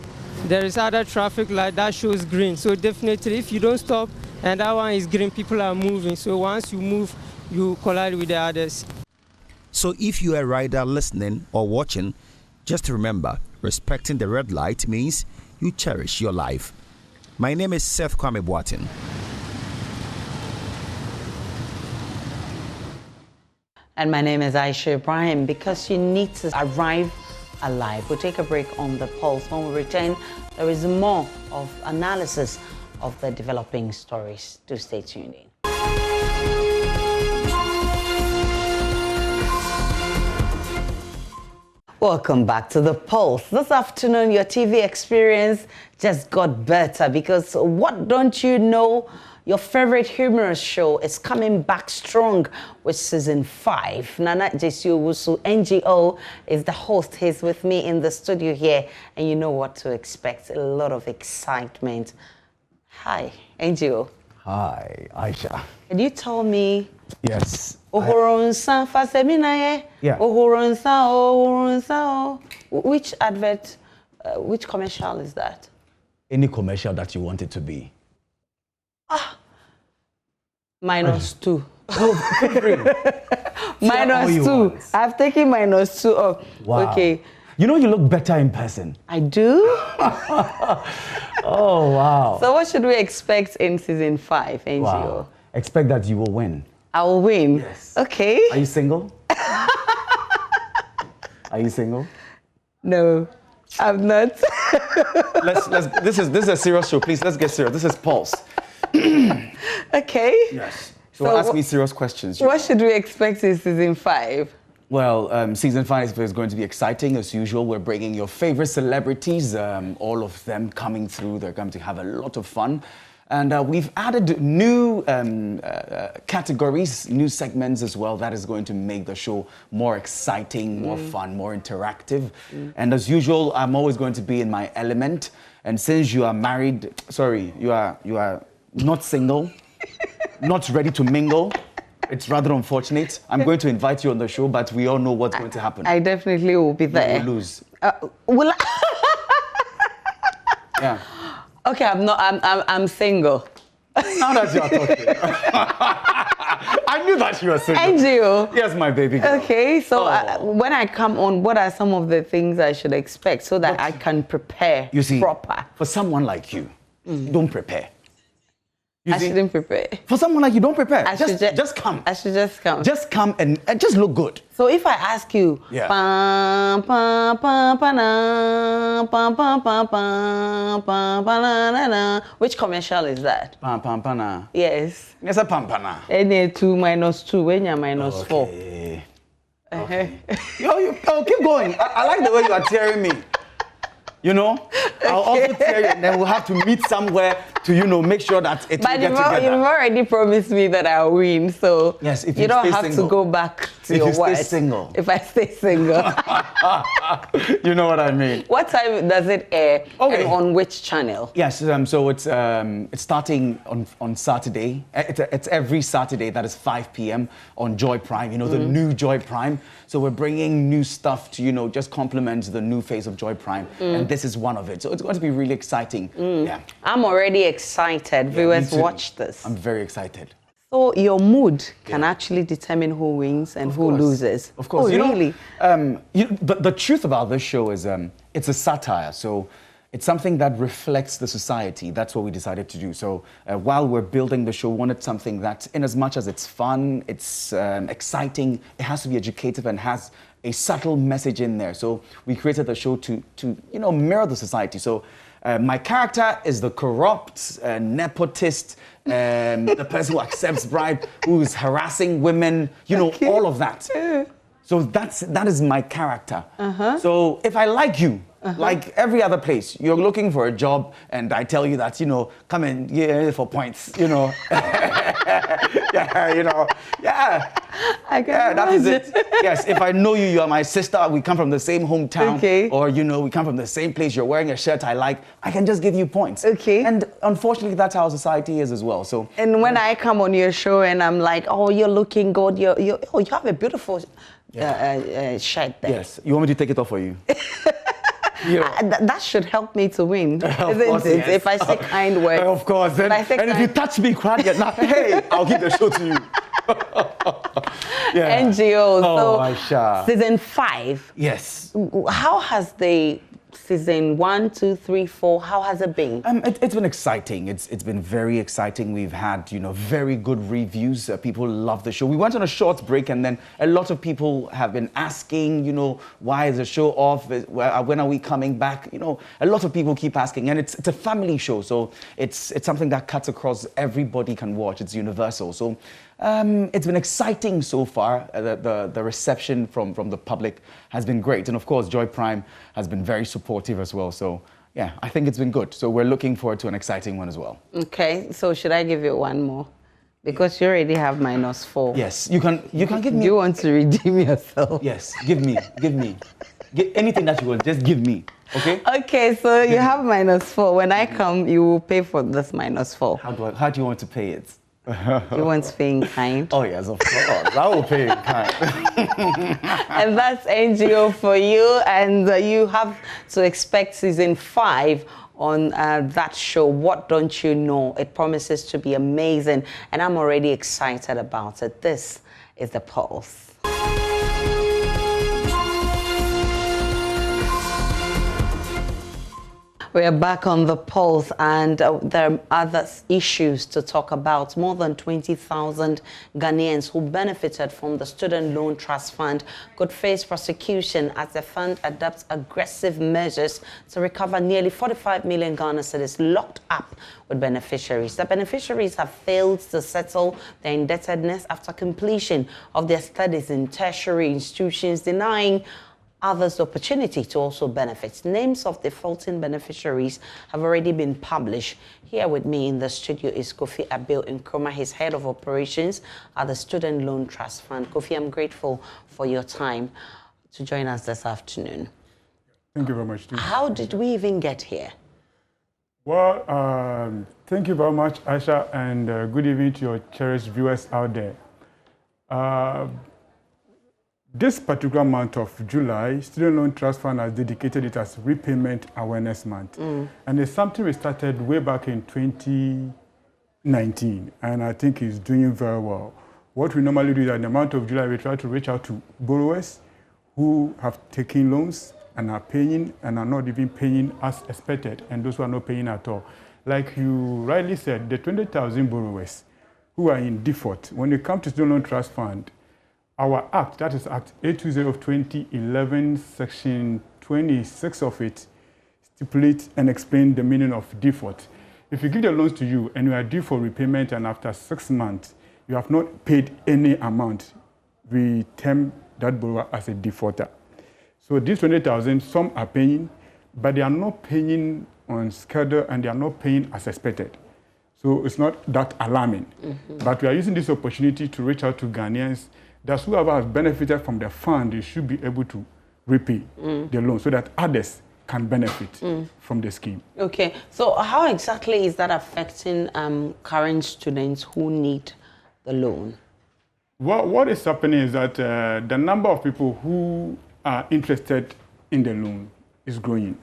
there is other traffic light that shows green. So definitely, if you don't stop and that one is green, people are moving. So once you move, you collide with the others. So if you are a rider listening or watching, just remember, respecting the red light means you cherish your life. My name is Seth Kwame Boatin. And my name is Aisha Ibrahim. Because you need to arrive alive. We'll take a break on the pulse. When we return, there is more of analysis of the developing stories. Do stay tuned in. Welcome back to The Pulse. This afternoon, your TV experience just got better because what don't you know? Your favorite humorous show is coming back strong with season 5. Nana Jesu Wusu, NGO, is the host. He's with me in the studio here, and you know what to expect. A lot of excitement. Hi, NGO. Hi, Aisha. Can you tell me? Yes. Yeah. Which advert, which commercial is that? Any commercial that you want it to be. -2. -2. I've taken -2 off. Wow. Okay. You know you look better in person. I do? Oh, wow. So what should we expect in season 5, NGO? Wow. Expect that you will win. I will win? Yes. Okay. Are you single? Are you single? No, I'm not. This is a serious show. Please, let's get serious. This is Pulse. Okay. Yes. So ask me serious questions. What should we expect in season 5? Well, season 5 is going to be exciting as usual. We're bringing your favorite celebrities, all of them coming through. They're going to have a lot of fun. And we've added new categories, new segments as well. That is going to make the show more exciting, more fun, more interactive. And as usual, I'm always going to be in my element. And since you are married, sorry, you are not single, not ready to mingle, it's rather unfortunate. I'm going to invite you on the show, but we all know what's going to happen. I definitely will be there. You will lose. Will I? Yeah. Okay, I'm single. Now that you are talking. I knew that you were single. NGO. Yes, my baby girl. Okay, so when I come on, what are some of the things I should expect so that I can prepare proper? For someone like you, don't prepare. I shouldn't prepare. For someone like you, don't prepare. Just come. I should just come. Just come and just look good. So if I ask you, which commercial is that? Yes. Yes, a pampana. Any 2 -2, when you're -4. Okay. Oh, keep going. I like the way you are tearing me. You know, I'll also tell you, and then we'll have to meet somewhere to, make sure that it will get together. But you've already promised me that I'll win, so yes, if you don't have to go back to your word. If you stay single. If I stay single. You know what I mean. What time does it air and on which channel? Yes, so it's starting on Saturday. It's every Saturday, that is 5 p.m. on Joy Prime, the new Joy Prime. So we're bringing new stuff to, just complement the new face of Joy Prime. And this is one of it. So it's going to be really exciting. Yeah. I'm already excited. Viewers, watch this. I'm very excited. So your mood can actually determine who wins and who loses. Of course. Oh, really? But the truth about this show is it's a satire. So it's something that reflects the society. That's what we decided to do. So while we're building the show, we wanted something that, in as much as it's fun, it's exciting, it has to be educative and has a subtle message in there. So we created the show to mirror the society. So my character is the corrupt, nepotist, the person who accepts bribe, who is harassing women, all of that. So that is my character. So if I like you, like every other place, you're looking for a job, and I tell you that, come in for points, that is it. Yes, if I know you, you are my sister, we come from the same hometown, or, we come from the same place, you're wearing a shirt I like, I can just give you points. And unfortunately, that's how society is as well. So. And when I come on your show and I'm like, oh, you're looking good, you have a beautiful shirt there. Yes, you want me to take it off for you? That should help me to win, isn't it? If I say kind words. Of course. And if you touch me quite yet, hey, I'll give the show to you. NGO. Oh, Aisha. Season 5. Yes. How has the season 1, 2, 3, 4. How has it been? It's been exciting. It's been very exciting. We've had, very good reviews. People love the show. We went on a short break, and then a lot of people have been asking, why is the show off? When are we coming back? A lot of people keep asking, and it's a family show, so it's something that cuts across. Everybody can watch. It's universal. So it's been exciting so far. The reception from the public has been great, and of course, Joy Prime has been very supportive as well. So yeah, I think it's been good. So we're looking forward to an exciting one as well. Okay, so should I give you one more? Because you already have -4. Yes, you can give me. Do you want to redeem yourself? Yes, give me. Anything that you want, just give me. Okay? Okay, so you have -4. When I come, you will pay for this -4. How do you want to pay it? You want to pay in kind? Oh, yes, of course. I will pay in kind. And that's NGO for you. And you have to expect season 5 on that show. What Don't You Know? It promises to be amazing. And I'm already excited about it. This is The Pulse. We are back on The Pulse, and there are other issues to talk about. More than 20,000 Ghanaians who benefited from the Student Loan Trust Fund could face prosecution as the fund adopts aggressive measures to recover nearly 45 million Ghana cedis locked up with beneficiaries. The beneficiaries have failed to settle their indebtedness after completion of their studies in tertiary institutions, denying others the opportunity to also benefit. Names of defaulting beneficiaries have already been published. Here with me in the studio is Kofi Abil Nkrumah. He's head of operations at the Student Loan Trust Fund. Kofi, I'm grateful for your time to join us this afternoon. Thank you very much. How did we even get here? Well, thank you very much, Aisha, and good evening to your cherished viewers out there. This particular month of July, Student Loan Trust Fund has dedicated it as Repayment Awareness Month. And it's something we started way back in 2019, and I think it's doing very well. What we normally do is in the month of July, we try to reach out to borrowers who have taken loans and are paying and are not even paying as expected, and those who are not paying at all. Like you rightly said, the 20,000 borrowers who are in default, when they come to Student Loan Trust Fund, our act, that is Act 820 of 2011, Section 26 of it, stipulates and explains the meaning of default. If you give the loans to you and you are due for repayment and after 6 months, you have not paid any amount, we term that borrower as a defaulter. So these 20,000, some are paying, but they are not paying on schedule and they are not paying as expected. So it's not that alarming. But we are using this opportunity to reach out to Ghanaians that whoever has benefited from the fund, they should be able to repay the loan so that others can benefit from the scheme. Okay, so how exactly is that affecting current students who need the loan? What is happening is that the number of people who are interested in the loan is growing.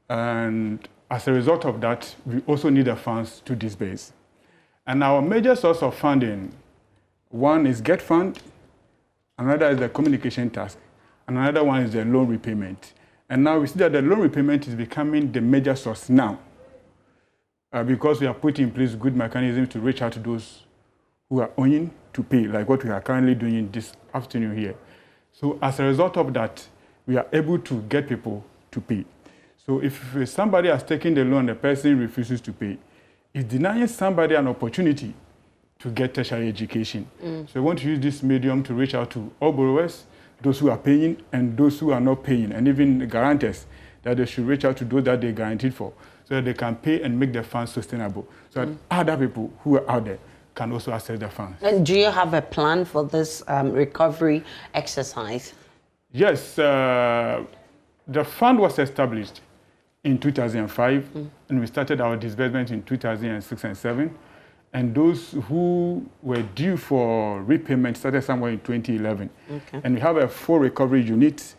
And as a result of that, we also need the funds to disburse. And our major source of funding, one is Get Fund, another is the communication task, and another one is the loan repayment. And now we see that the loan repayment is becoming the major source now because we have put in place good mechanisms to reach out to those who are owing to pay, like what we are currently doing this afternoon here. So as a result of that, we are able to get people to pay. So if somebody has taken the loan, the person refuses to pay, it's denying somebody an opportunity to get tertiary education. So we want to use this medium to reach out to all borrowers, those who are paying and those who are not paying, and even the guarantors, that they should reach out to those that they guaranteed for, so that they can pay and make the funds sustainable, so that other people who are out there can also access the funds. And do you have a plan for this recovery exercise? Yes, the fund was established in 2005, and we started our disbursement in 2006 and 2007. And those who were due for repayment started somewhere in 2011. And we have a full recovery unit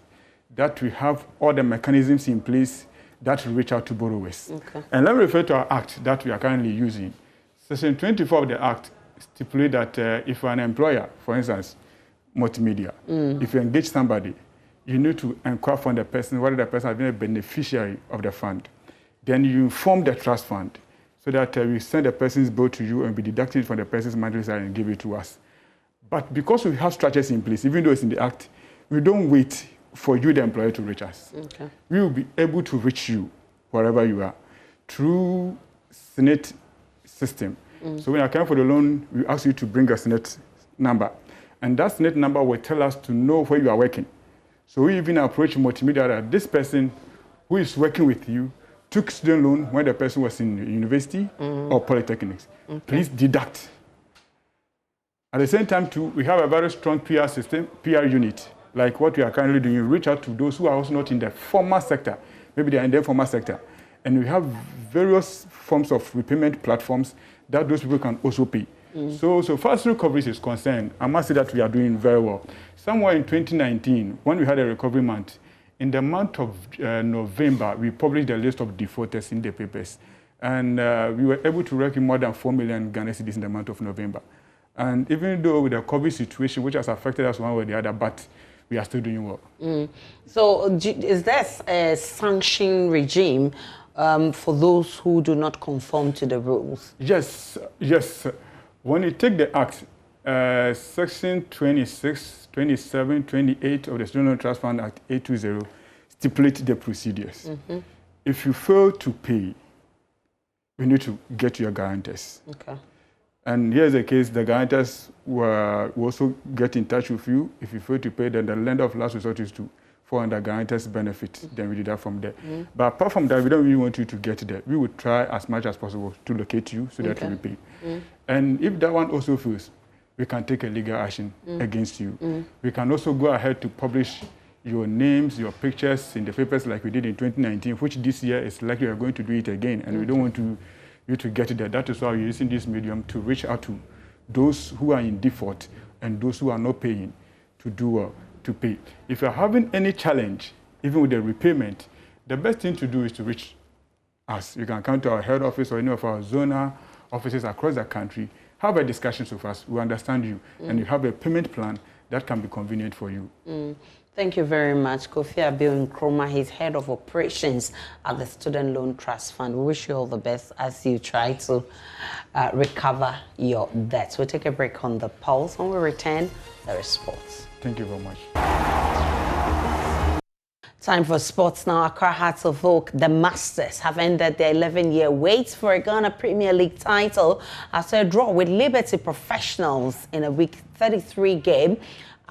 that we have all the mechanisms in place that will reach out to borrowers. And let me refer to our act that we are currently using. Section 24 of the act stipulates that if you're an employer, for instance, multimedia, if you engage somebody, you need to inquire from the person whether the person has been a beneficiary of the fund. Then you inform the trust fund so that we send the person's bill to you and be deducted from the person's monthly salary and give it to us. But because we have structures in place, even though it's in the Act, we don't wait for you, the employer, to reach us. Okay. We will be able to reach you wherever you are through SNET system. So when you account for the loan, we ask you to bring a SNET number. And that SNET number will tell us to know where you are working. So we even approach multimedia that this person who is working with you took student loan when the person was in university or polytechnics. Okay. Please deduct. At the same time, too, we have a very strong PR system, PR unit, like what we are currently doing. Reach out to those who are also not in the formal sector. Maybe they are in the informal sector. And we have various forms of repayment platforms that those people can also pay. So far as recovery is concerned, I must say that we are doing very well. Somewhere in 2019, when we had a recovery month, in the month of November, we published a list of defaulters in the papers. And we were able to reckon more than 4 million Ghana cedis in the month of November. And even though with the COVID situation, which has affected us one way or the other, but we are still doing well. So is there a sanction regime for those who do not conform to the rules? Yes. When you take the Act, Section 26, 27, 28 of the Student Loan Trust Fund Act 820 stipulate the procedures. If you fail to pay, you need to get your guarantors. Okay. And here's the case, the guarantors will also get in touch with you. If you fail to pay, then the lender of last resort is to fall under guarantors benefit. Then we do that from there. But apart from that, we don't really want you to get there. We would try as much as possible to locate you so that you will pay. And if that one also fails, we can take a legal action against you. We can also go ahead to publish your names, your pictures in the papers like we did in 2019, which this year is likely we are going to do it again. And we don't want you to get there. That is why we're using this medium to reach out to those who are in default and those who are not paying to do to pay. If you're having any challenge, even with the repayment, the best thing to do is to reach us. You can come to our head office or any of our zonal offices across the country, have a discussion with us. We understand you, and you have a payment plan that can be convenient for you. Thank you very much. Kofi Abiu Nkrumah, he's head of operations at the Student Loan Trust Fund. We wish you all the best as you try to recover your debts. We'll take a break on the pulse. When we return, there is sports. Thank you very much. Time for sports now. Accra Hearts of Oak, the Masters, have ended their 11-year wait for a Ghana Premier League title after a draw with Liberty Professionals in a Week 33 game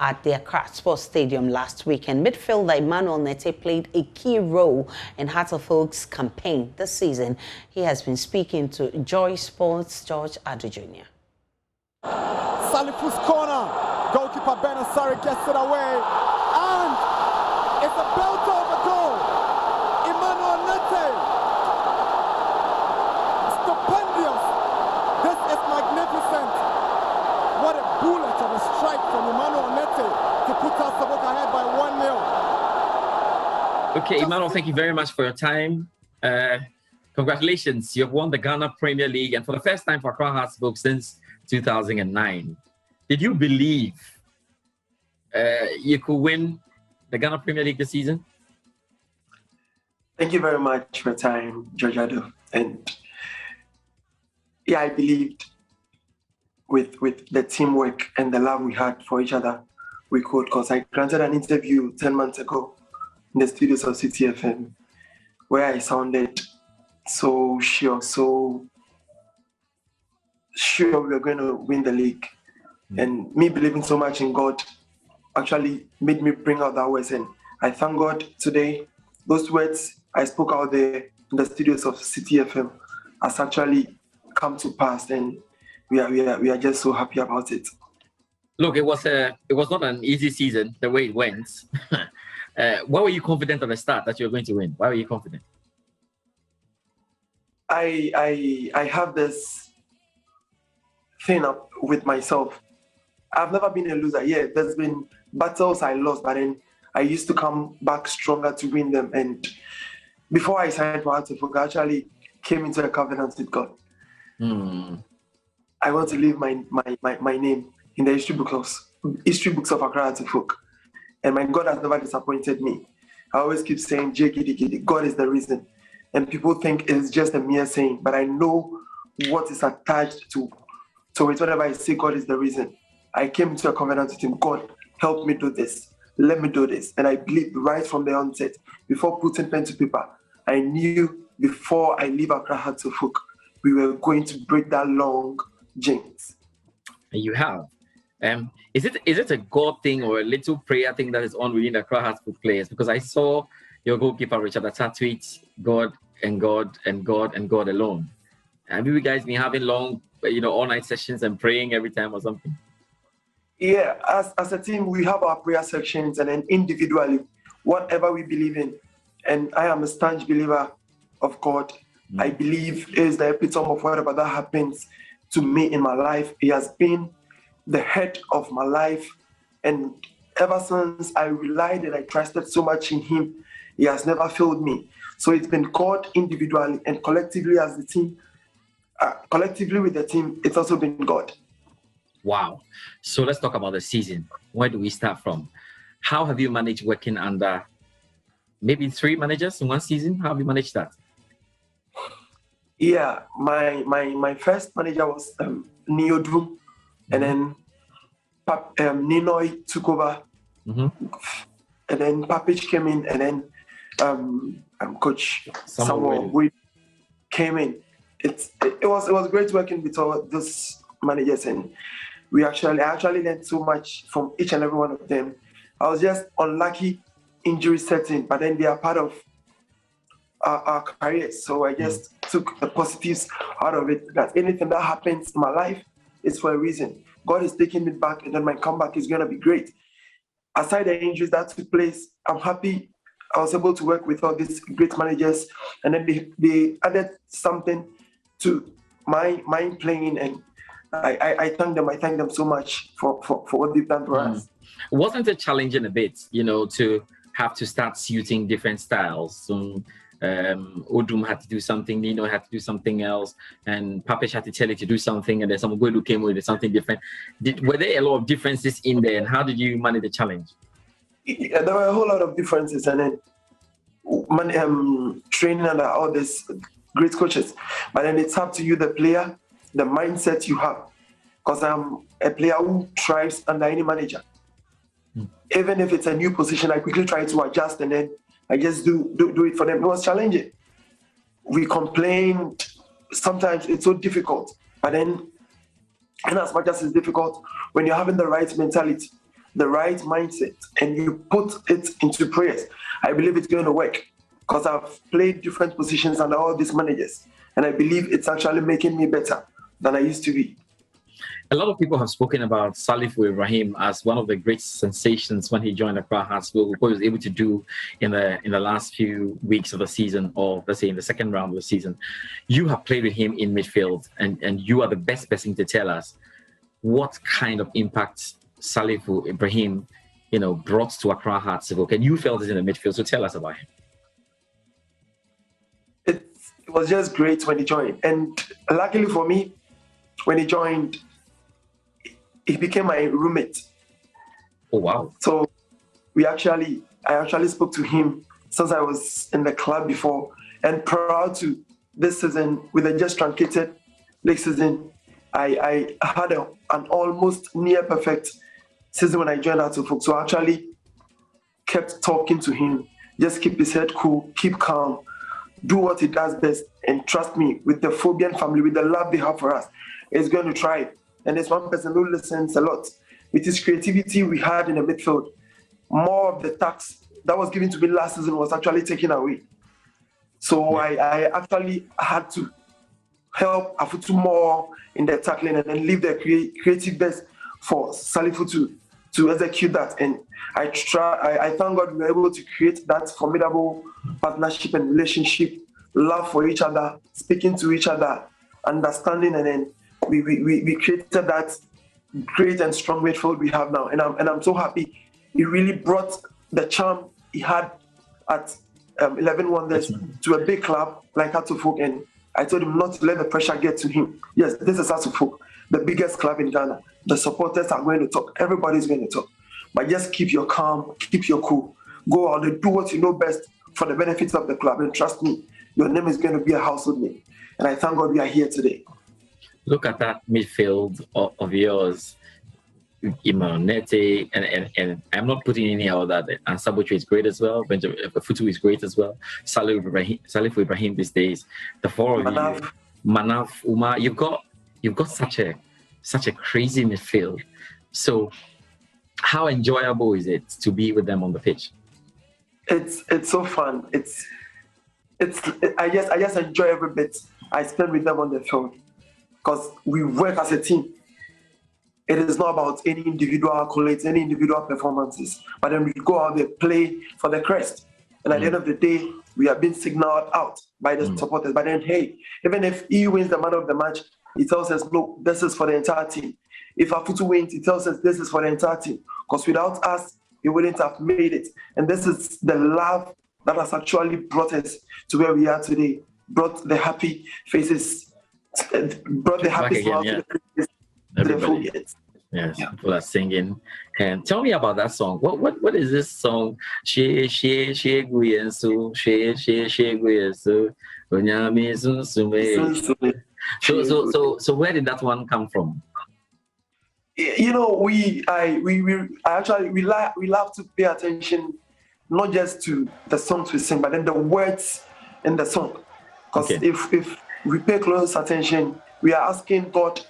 at the Accra Sports Stadium last weekend. Midfielder Emmanuel Nete played a key role in Hearts of Oak's campaign this season. He has been speaking to Joy Sports' George Adu Jr. Salifus corner. Goalkeeper Ben Asari gets it away. And it's a belt over goal. Emmanuel Nete. Stupendous. This is magnificent. What a bullet of a strike from Emmanuel Nete to put us ahead by 1-0. Okay, Emmanuel, thank you very much for your time. Congratulations, you have won the Ghana Premier League, and for the first time for Accra Hearts of Oak since 2009. Did you believe you could win the Ghana Premier League this season? Thank you very much for your time, George Ado. And yeah, I believed with the teamwork and the love we had for each other, we could, because I granted an interview 10 months ago in the studios of City FM, where I sounded so sure we were going to win the league. And me believing so much in God actually made me bring out that words. And I thank God today, those words I spoke out there in the studios of City FM has actually come to pass. And we are just so happy about it. Look, it was not an easy season the way it went. Why were you confident at the start that you were going to win? Why were you confident? I have this thing up with myself. I've never been a loser. Yeah, there's been battles I lost, but then I used to come back stronger to win them. And before I signed for Hearts of Oak, I actually came into a covenant with God. I want to leave my name in the history books of Accra Hearts of Oak. And my God has never disappointed me. I always keep saying, J Giddy Giddy, God is the reason. And people think it's just a mere saying, but I know what is attached to it. Whenever I say God is the reason, I came into a covenant with him. God, help me do this. Let me do this. And I believe right from the onset, before putting pen to paper, I knew before I leave Accra to Hook, we were going to break that long jinx. And you have. Is it a God thing or a little prayer thing that is on within the Accra Hospital players? Because I saw your goalkeeper Richard Atta tweet God and God and God and God alone. Have you guys been having long, all-night sessions and praying every time or something? Yeah, as a team, we have our prayer sections, and then individually, whatever we believe in. And I am a staunch believer of God. I believe is the epitome of whatever that happens to me in my life. He has been the head of my life. And ever since I relied and I trusted so much in him, he has never failed me. So it's been God individually and collectively as the team. Collectively with the team, it's also been God. Wow. So let's talk about the season. Where do we start from? How have you managed working under maybe 3 managers in one season? How have you managed that? Yeah, my first manager was Neodrum, and then Ninoy took over, and then Papich came in, and then Coach Samuel came in. It was great working with all those managers, and I actually learned so much from each and every one of them. I was just unlucky, injury setting, but then they are part of our careers. So I just took the positives out of it, that anything that happens in my life is for a reason. God is taking me back, and then my comeback is going to be great. Aside the injuries that took place, I'm happy I was able to work with all these great managers, and then they added something to my playing, and I thank them. I thank them so much for what they've done for us. Wasn't it challenging a bit, to have to start suiting different styles? So, Odum had to do something, Nino had to do something else, and Papesh had to tell you to do something, and then someone who came with something different. Were there a lot of differences in there, and how did you manage the challenge? Yeah, there were a whole lot of differences, and then training under all these great coaches. But then it's up to you, the player, the mindset you have. Because I'm a player who thrives under any manager. Even if it's a new position, I quickly try to adjust, and then I just do it for them. It was challenging. We complained. Sometimes it's so difficult. But then, and as much as it's difficult, when you're having the right mentality, the right mindset, and you put it into prayers, I believe it's going to work. Because I've played different positions under all these managers, and I believe it's actually making me better than I used to be. A lot of people have spoken about Salifu Ibrahim as one of the great sensations when he joined Accra Hospital, what he was able to do in the last few weeks of the season, or let's say in the second round of the season. You have played with him in midfield, and you are the best person to tell us what kind of impact Salifu Ibrahim, brought to Accra Hospital. And you felt it in the midfield, so tell us about him. It was just great when he joined, and luckily for me, when he joined, he became my roommate. Oh wow! So I actually spoke to him since I was in the club before, and prior to this season, with the just truncated league season, I had an almost near perfect season when I joined Atufuk. So I actually kept talking to him, just keep his head cool, keep calm, do what he does best, and trust me, with the Phobian family, with the love they have for us, he's going to try it. And there's one person who listens a lot. With his creativity we had in the midfield, more of the task that was given to me last season was actually taken away. So I actually had to help Afutu more in the tackling, and then leave the creative best for Salifu to execute that. And I thank God we were able to create that formidable partnership and relationship, love for each other, speaking to each other, understanding, and then we created that great and strong midfield we have now. And I'm so happy. He really brought the charm he had at 11 Wonders to a big club like Atufuk, and I told him not to let the pressure get to him. Yes, this is Atufuk, the biggest club in Ghana. The supporters are going to talk. Everybody's going to talk. But just keep your calm, keep your cool. Go out and do what you know best for the benefits of the club. And trust me, your name is going to be a household name. And I thank God we are here today. Look at that midfield of yours. Imanete, and I'm not putting any of that. And Sabuchi is great as well. Benjamin Futu is great as well. Salif Ibrahim these days. The four of you, Manav, Uma, you've got such a crazy midfield. So how enjoyable is it to be with them on the pitch? It's so fun. I just enjoy every bit I spend with them on the field because we work as a team. It is not about any individual accolades, any individual performances, but then we go out there, play for the crest. And at the end of the day, we are being signaled out by the supporters. But then, hey, even if he wins the man of the match, he tells us, look, this is for the entire team. If Afutu wins, he tells us this is for the entire team. Because without us, he wouldn't have made it. And this is the love that has actually brought us to where we are today, brought the happy faces, brought the happy smile to the faces. Yes, people are singing. And tell me about that song. What is this song? So where did that one come from? You know, we love to pay attention not just to the songs we sing, but then the words in the song. Because if we pay close attention, we are asking God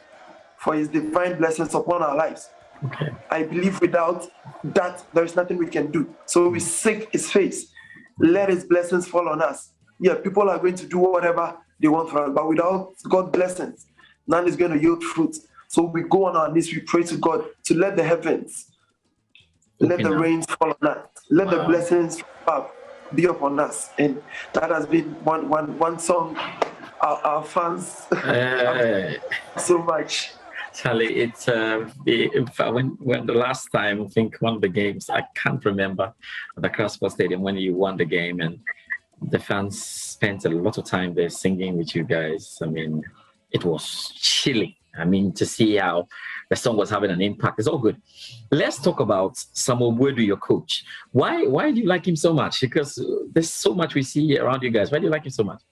for his divine blessings upon our lives. I believe without that, there is nothing we can do. So we seek his face. Let his blessings fall on us. Yeah, people are going to do whatever they want for us, but without God's blessings, none is going to yield fruit. So we go on our knees, we pray to God to let the heavens, let the rains fall on us, let the blessings be upon us. And that has been one song our fans so much. Charlie, it's when the last time, I think one of the games, I can't remember, at the Crossport Stadium when you won the game and the fans spent a lot of time there singing with you guys. I mean, it was chilling. I mean, to see how the song was having an impact. It's all good. Let's talk about Samuel Boadu, your coach. Why do you like him so much? Because there's so much we see around you guys. Why do you like him so much?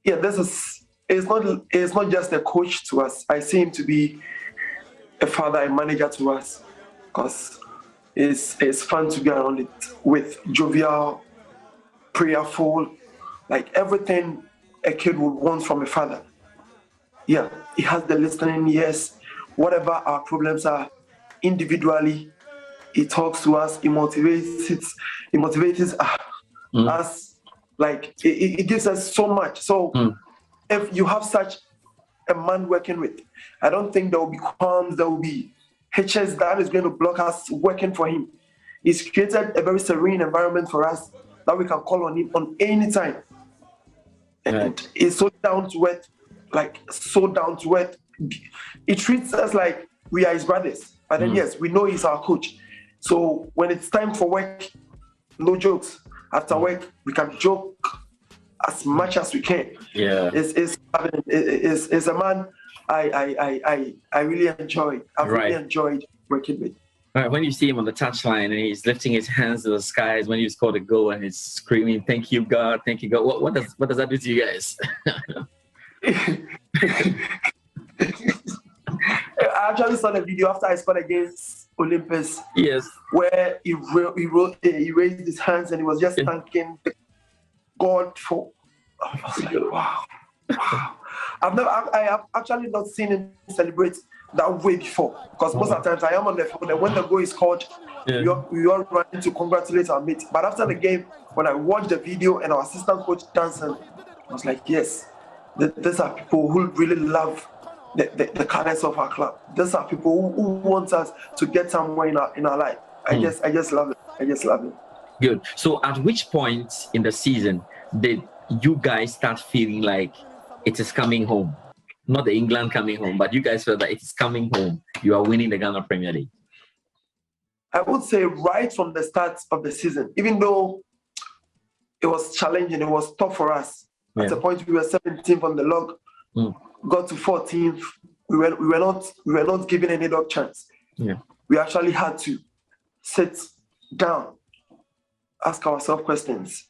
Yeah, it's not just a coach to us. I see him to be a father and manager to us because it's fun to be around it with, jovial, prayerful, like everything a kid would want from a father. Yeah, he has the listening ears. Whatever our problems are, individually, he talks to us. He motivates us. Like it gives us so much. So if you have such a man working with, I don't think there will be qualms, there will be hitches that is going to block us working for him. He's created a very serene environment for us that we can call on him on any time. And he's so down to earth, He treats us like we are his brothers. But then yes, we know he's our coach. So when it's time for work, no jokes. After work, we can joke as much as we can. Yeah, it's a man I really enjoy. I've really enjoyed working with. All right, when you see him on the touchline and he's lifting his hands to the skies when you scored a goal and he's screaming, "Thank you, God! Thank you, God!" What does that do to you guys? I actually saw the video after I scored against Olympus. Yes, where he raised his hands and he was just thanking God for. Wow. I have actually not seen him celebrate that way before. Because most of the times I am on the field and when the goal is scored, we all run in to congratulate our mate. But after the game, when I watched the video and our assistant coach dancing, I was like, yes, these are people who really love the colors of our club. These are people who want us to get somewhere in our life. I just love it. I just love it. Good. So at which point in the season did you guys start feeling like it is coming home? Not the England coming home, but you guys felt that it is coming home. You are winning the Ghana Premier League. I would say right from the start of the season, even though it was challenging, it was tough for us. Yeah. At the point we were 17th on the log, got to 14th. We were not given any dog chance. Yeah. We actually had to sit down, ask ourselves questions.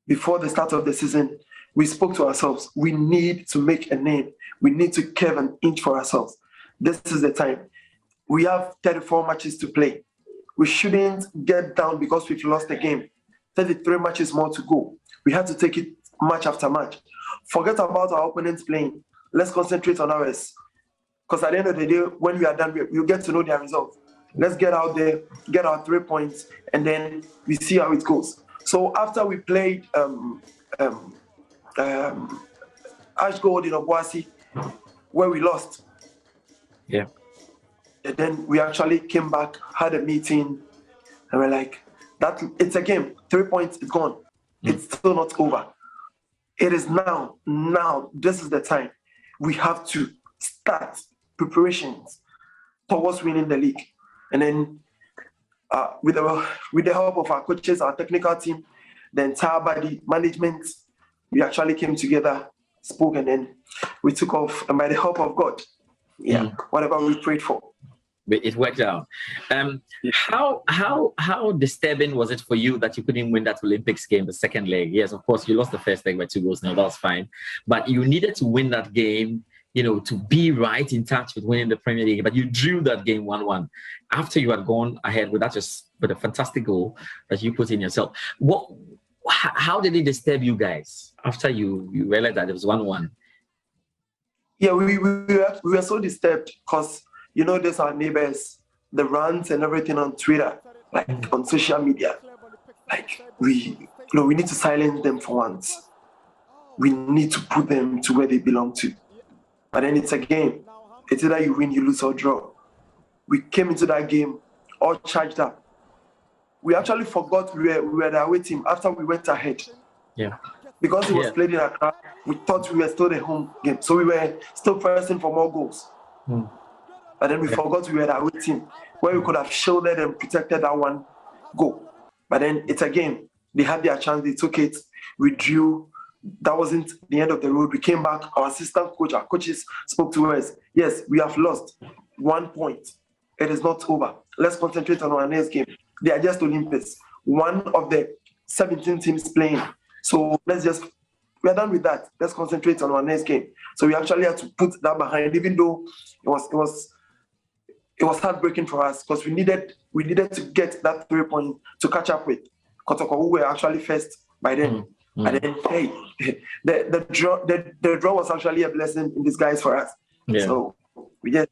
Before the start of the season, we spoke to ourselves. We need to make a name. We need to carve an inch for ourselves. This is the time. We have 34 matches to play. We shouldn't get down because we've lost the game. 33 matches more to go. We have to take it match after match. Forget about our opponents playing. Let's concentrate on ours. Because at the end of the day, when we are done, we'll get to know their results. Let's get out there, get our 3 points, and then we see how it goes. So after we played Ash Gold in Obuasi, where we lost. Yeah. And then we actually came back, had a meeting, and we're like, that it's a game. 3 points is gone. It's still not over. It is now. Now, this is the time. We have to start preparations towards winning the league. And then with the help of our coaches, our technical team, the entire body management, we actually came together, spoke, and then we took off. And by the help of God, whatever we prayed for, but it worked out. How disturbing was it for you that you couldn't win that Olympics game, the second leg? Yes, of course, you lost the first leg by 2 goals. Now that's fine, but you needed to win that game, you know, to be right in touch with winning the Premier League. But you drew that game 1-1 after you had gone ahead with that, just with a fantastic goal that you put in yourself. How did it disturb you guys after you realized that it was 1-1? Yeah, we were so disturbed because, you know, there's our neighbors, the rants and everything on Twitter, like on social media. Like we need to silence them for once. We need to put them to where they belong to. But then it's a game. It's either you win, you lose, or draw. We came into that game all charged up. We actually forgot we were the away team after we went ahead. Yeah. Because it was played in Accra, we thought we were still the home game. So we were still pressing for more goals. But then we forgot we were the away team, where we could have shielded and protected that one goal. But then it's a game. They had their chance, they took it, we drew. That wasn't the end of the road. We came back, our assistant coach, our coaches spoke to us. Yes, we have lost 1 point. It is not over. Let's concentrate on our next game. They are just Olympics. One of the 17 teams playing. So we're done with that. Let's concentrate on our next game. So we actually had to put that behind, even though it was heartbreaking for us because we needed to get that 3 points to catch up with Kotoko, who were actually first by then. And then, hey, the draw was actually a blessing in disguise for us. Yeah. So we just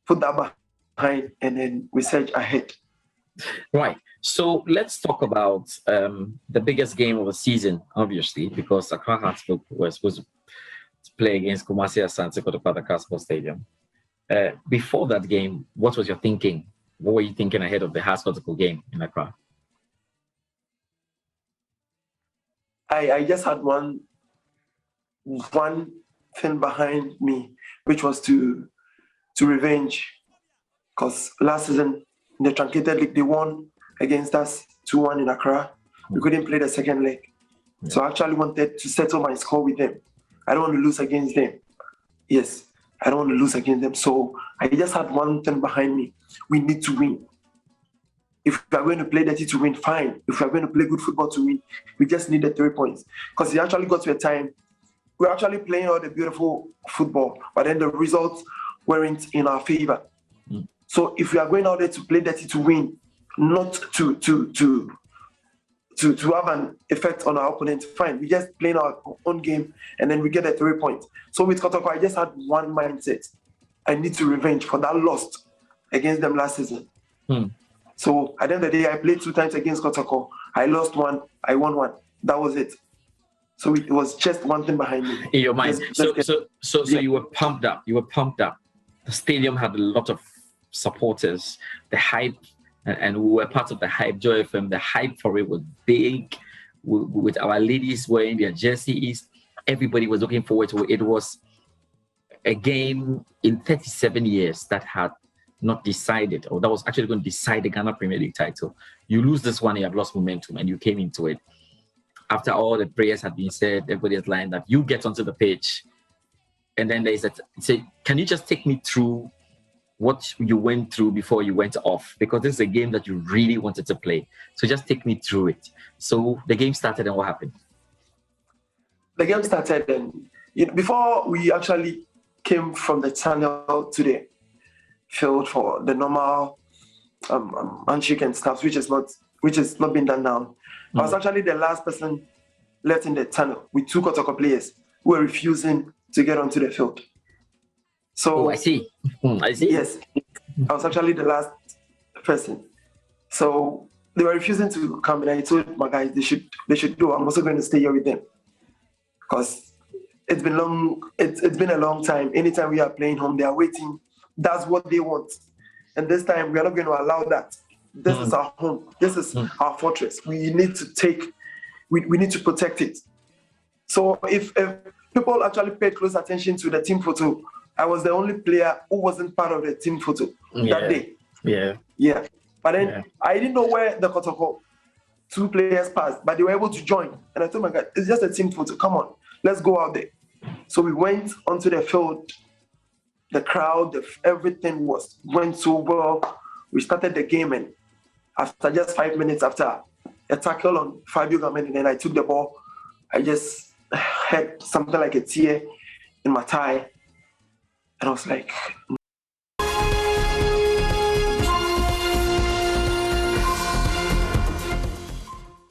put that behind and then we surge ahead. Right. So let's talk about the biggest game of the season, obviously, because Accra Hearts was supposed to play against Kumasi Asante Kotoko at Casper Stadium. Before that game, what was your thinking? What were you thinking ahead of the Hearts Kotoko game in Accra? I just had one thing behind me, which was to revenge. Because last season in the truncated league, they won against us 2-1 in Accra. We couldn't play the second leg. So I actually wanted to settle my score with them. I don't want to lose against them. Yes, I don't want to lose against them. So I just had one thing behind me. We need to win. If we are going to play dirty to win, fine. If we are going to play good football to win, we just need the 3 points. Because it actually got to a time, we were actually playing all the beautiful football, but then the results weren't in our favor. So if we are going out there to play dirty to win, not to have an effect on our opponent, fine. We just playing our own game and then we get the 3 points. So with Kotoko, I just had one mindset. I need to revenge for that loss against them last season. So at the end of the day, I played 2 times against Kotoko. I lost 1, I won 1. That was it. So it was just one thing behind me. In your mind. So you were pumped up. You were pumped up. The stadium had a lot of supporters. The hype, and we were part of the hype. Joy FM, the hype for it was big. With our ladies wearing their jerseys, everybody was looking forward to it. It was a game in 37 years that had not decided, or that was actually going to decide the Ghana Premier League title. You lose this one, you have lost momentum, and you came into it. After all the prayers had been said, everybody has lined up, you get onto the pitch, and then there's say, can you just take me through what you went through before you went off, because this is a game that you really wanted to play. So just take me through it. So the game started, and what happened? The game started, and before we actually came from the channel to the field for the normal handshake and stuff, which is not being done now. I was actually the last person left in the tunnel with 2 Kotoko players who were refusing to get onto the field. So I see. I see. Yes, I was actually the last person. So they were refusing to come, and I told my guys they should go. I'm also going to stay here with them because it's been long. It's been a long time. Anytime we are playing home, they are waiting. That's what they want, and this time we are not going to allow that. This is our home. This is our fortress. We need to we need to protect it. So if people actually paid close attention to the team photo, I was the only player who wasn't part of the team photo that day. Yeah. But then I didn't know where the Kotoko 2 players passed, but they were able to join. And I told my guy, it's just a team photo. Come on, let's go out there. So we went onto the field. The crowd, everything went so well. We started the game, and after just 5 minutes after a tackle on Fabio Garment, and then I took the ball, I just had something like a tear in my thigh. And I was like,